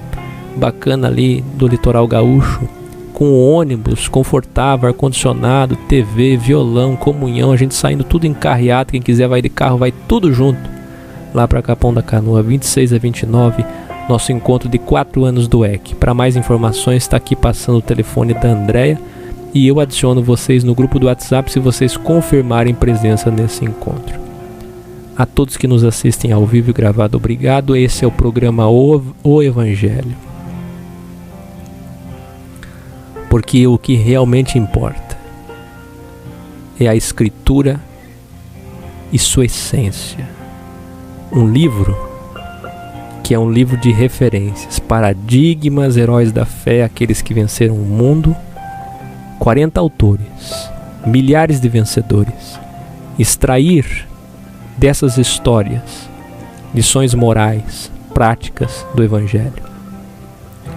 bacana ali do litoral gaúcho, com ônibus confortável, ar-condicionado, TV, violão, comunhão, a gente saindo tudo encarreado. Quem quiser vai de carro, vai tudo junto lá para Capão da Canoa, 26 a 29, nosso encontro de 4 anos do EC. Para mais informações está aqui passando o telefone da Andréia e eu adiciono vocês no grupo do WhatsApp se vocês confirmarem presença nesse encontro. A todos que nos assistem ao vivo e gravado, obrigado. Esse é o programa O Evangelho. Porque o que realmente importa é a Escritura e sua essência. Um livro que é um livro de referências, paradigmas, heróis da fé, aqueles que venceram o mundo. 40 autores, milhares de vencedores. Extrair dessas histórias lições morais, práticas do Evangelho,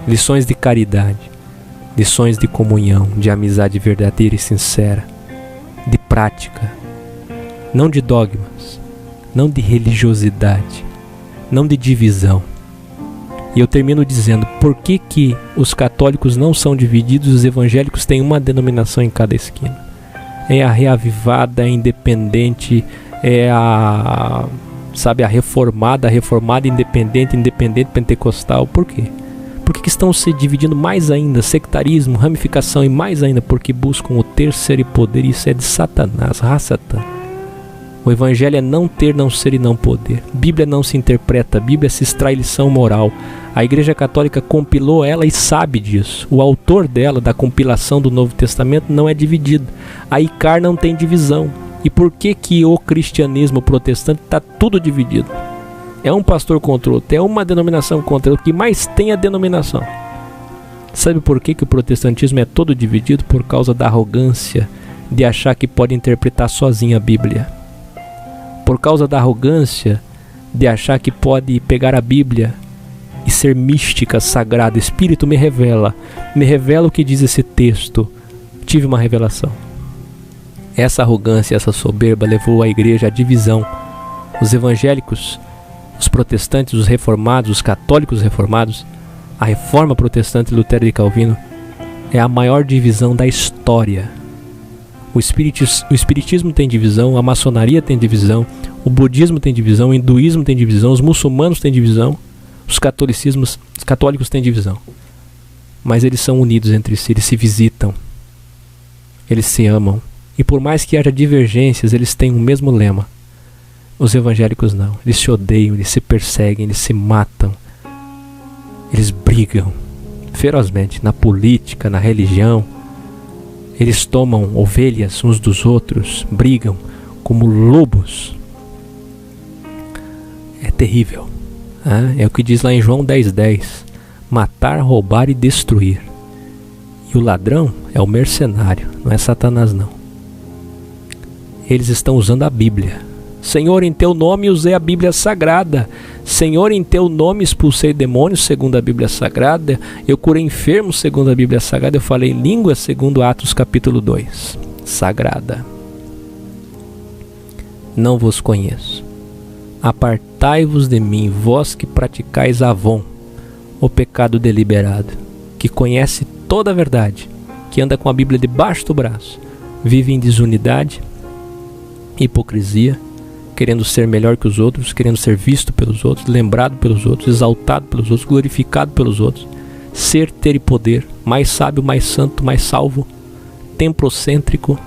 lições de caridade, lições de comunhão, de amizade verdadeira e sincera, de prática, não de dogmas, não de religiosidade, não de divisão. E eu termino dizendo, por que os católicos não são divididos e os evangélicos têm uma denominação em cada esquina? É a reavivada, a independente, é a reformada, independente pentecostal. Por quê? Por que estão se dividindo mais ainda? Sectarismo, ramificação e mais ainda porque buscam o ter, ser e poder. Isso é de Satanás, Satã. O Evangelho é não ter, não ser e não poder. Bíblia não se interpreta, Bíblia se extrai lição moral. A Igreja Católica compilou ela e sabe disso. O autor dela, da compilação do Novo Testamento, não é dividido. A ICAR não tem divisão. E por que o cristianismo protestante está tudo dividido? É um pastor contra o outro, é uma denominação contra o que mais tem a denominação. Sabe por que o protestantismo é todo dividido? Por causa da arrogância de achar que pode interpretar sozinho a Bíblia. Por causa da arrogância de achar que pode pegar a Bíblia e ser mística, sagrada. Espírito, me revela o que diz esse texto. Tive uma revelação. Essa arrogância, essa soberba levou a igreja à divisão. Os evangélicos, os protestantes, os reformados, os católicos reformados, a reforma protestante Lutero e Calvino é a maior divisão da história. O espiritismo tem divisão, a maçonaria tem divisão, o budismo tem divisão, o hinduísmo tem divisão, os muçulmanos têm divisão, os católicos têm divisão. Mas eles são unidos entre si, eles se visitam, eles se amam. E por mais que haja divergências, eles têm o mesmo lema. Os evangélicos não, eles se odeiam, eles se perseguem, eles se matam, eles brigam ferozmente na política, na religião. Eles tomam ovelhas uns dos outros, brigam como lobos. É terrível. É o que diz lá em João 10:10. Matar, roubar e destruir. E o ladrão é o mercenário, não é Satanás não. Eles estão usando a Bíblia. Senhor, em teu nome usei a Bíblia Sagrada. Senhor, em teu nome expulsei demônios, segundo a Bíblia Sagrada. Eu curei enfermos, segundo a Bíblia Sagrada. Eu falei línguas, segundo Atos capítulo 2. Sagrada. Não vos conheço. Apartai-vos de mim, vós que praticais avon, o pecado deliberado, que conhece toda a verdade, que anda com a Bíblia debaixo do braço, vive em desunidade, hipocrisia, querendo ser melhor que os outros, querendo ser visto pelos outros, lembrado pelos outros, exaltado pelos outros, glorificado pelos outros, ser, ter e poder, mais sábio, mais santo, mais salvo, templocêntrico,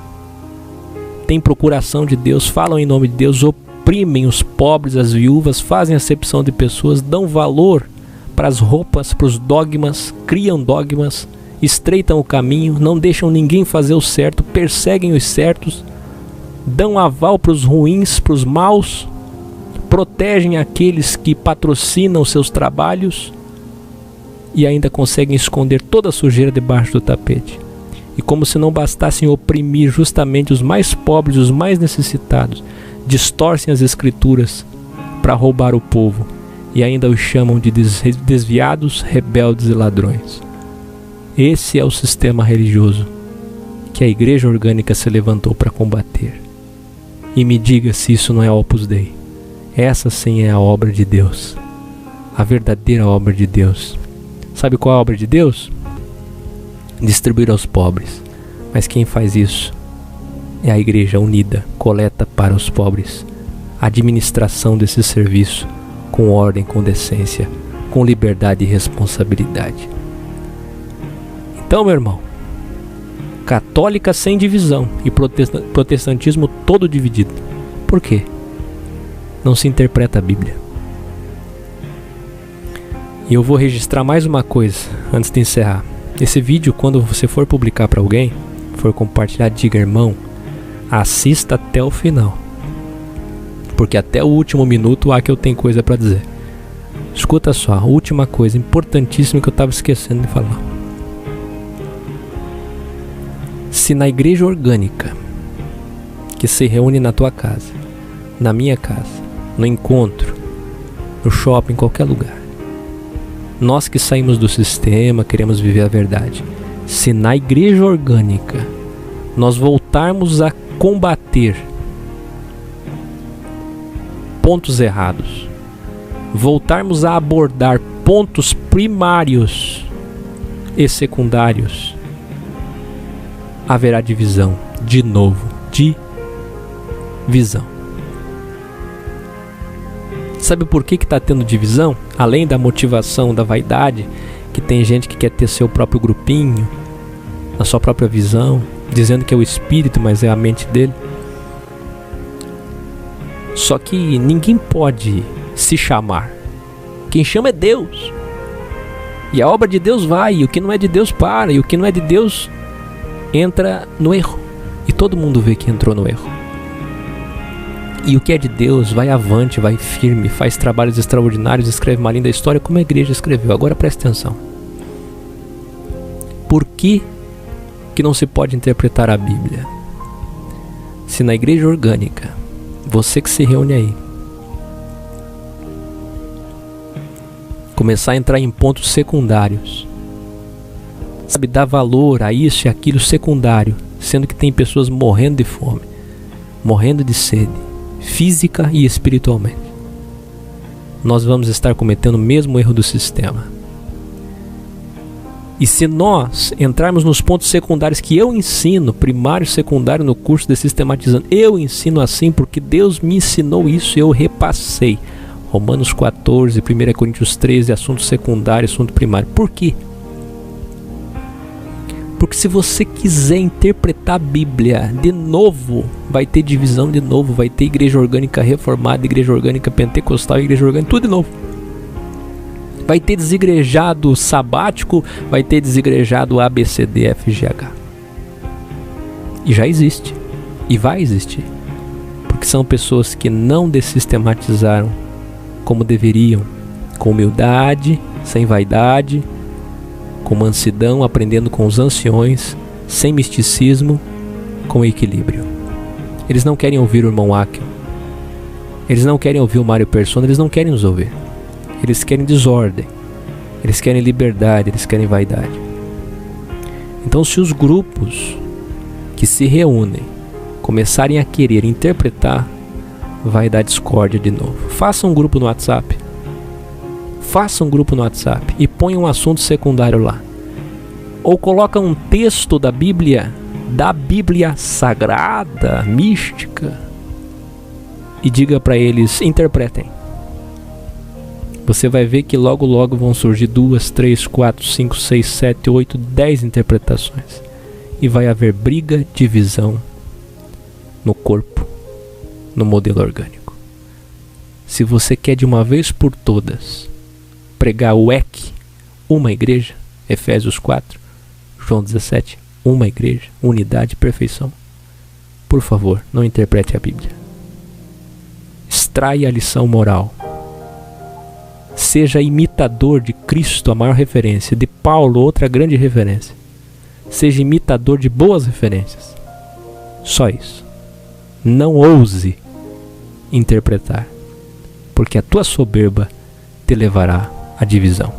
tem procuração de Deus, falam em nome de Deus, oprimem os pobres, as viúvas, fazem acepção de pessoas, dão valor para as roupas, para os dogmas, criam dogmas, estreitam o caminho, não deixam ninguém fazer o certo, perseguem os certos, dão aval para os ruins, para os maus, protegem aqueles que patrocinam seus trabalhos e ainda conseguem esconder toda a sujeira debaixo do tapete. E como se não bastassem oprimir justamente os mais pobres, os mais necessitados, distorcem as escrituras para roubar o povo e ainda os chamam de desviados, rebeldes e ladrões. Esse é o sistema religioso que a Igreja Orgânica se levantou para combater. E me diga se isso não é Opus Dei. Essa sim é a obra de Deus. A verdadeira obra de Deus. Sabe qual é a obra de Deus? Distribuir aos pobres. Mas quem faz isso é a Igreja unida, coleta para os pobres. A administração desse serviço com ordem, com decência, com liberdade e responsabilidade. Então, meu irmão, católica sem divisão e protestantismo todo dividido. Por quê? Não se interpreta a Bíblia. E eu vou registrar mais uma coisa antes de encerrar. Esse vídeo, quando você for publicar para alguém, for compartilhar, diga: irmão, assista até o final, porque até o último minuto há que eu tenho coisa para dizer. Escuta só, a última coisa importantíssima que eu estava esquecendo de falar. Se na igreja orgânica que se reúne na tua casa, na minha casa, no encontro, no shopping, em qualquer lugar. Nós que saímos do sistema, queremos viver a verdade. Se na igreja orgânica nós voltarmos a combater pontos errados, voltarmos a abordar pontos primários e secundários, haverá divisão, de novo, divisão. Sabe por que está tendo divisão? Além da motivação, da vaidade, que tem gente que quer ter seu próprio grupinho, a sua própria visão, dizendo que é o espírito, mas é a mente dele. Só que ninguém pode se chamar. Quem chama é Deus. E a obra de Deus vai, e o que não é de Deus para, e o que não é de Deus entra no erro. E todo mundo vê que entrou no erro. E o que é de Deus vai avante, vai firme, faz trabalhos extraordinários, escreve uma linda história como a igreja escreveu. Agora preste atenção. Por que não se pode interpretar a Bíblia? Se na igreja orgânica, você que se reúne aí, começar a entrar em pontos secundários, sabe, dar valor a isso e aquilo secundário, sendo que tem pessoas morrendo de fome, morrendo de sede, física e espiritualmente, nós vamos estar cometendo o mesmo erro do sistema. E se nós entrarmos nos pontos secundários que eu ensino, primário e secundário no curso de Sistematizando, eu ensino assim porque Deus me ensinou isso e eu repassei. Romanos 14, 1 Coríntios 13, assunto secundário, assunto primário. Por quê? Porque se você quiser interpretar a Bíblia de novo, vai ter divisão de novo, vai ter igreja orgânica reformada, igreja orgânica pentecostal, igreja orgânica, tudo de novo. Vai ter desigrejado sabático, vai ter desigrejado ABCDFGH. E já existe. E vai existir. Porque são pessoas que não dessistematizaram como deveriam, com humildade, sem vaidade, com mansidão, aprendendo com os anciões, sem misticismo, com equilíbrio. Eles não querem ouvir o irmão Áquil. Eles não querem ouvir o Mário Persona, eles não querem nos ouvir. Eles querem desordem, eles querem liberdade, eles querem vaidade. Então, se os grupos que se reúnem começarem a querer interpretar, vai dar discórdia de novo. Faça um grupo no WhatsApp. Faça um grupo no WhatsApp e ponha um assunto secundário lá. Ou coloca um texto da Bíblia sagrada, mística, e diga para eles, interpretem. Você vai ver que logo logo vão surgir 2, 3, 4, 5, 6, 7, 8, 10 interpretações. E vai haver briga, divisão no corpo, no modelo orgânico. Se você quer de uma vez por todas pregar o EC, uma igreja, Efésios 4, João 17, uma igreja, unidade e perfeição, por favor, não interprete a Bíblia. Extraia a lição moral. Seja imitador de Cristo, a maior referência, de Paulo, outra grande referência. Seja imitador de boas referências. Só isso. Não ouse interpretar, porque a tua soberba te levará à divisão.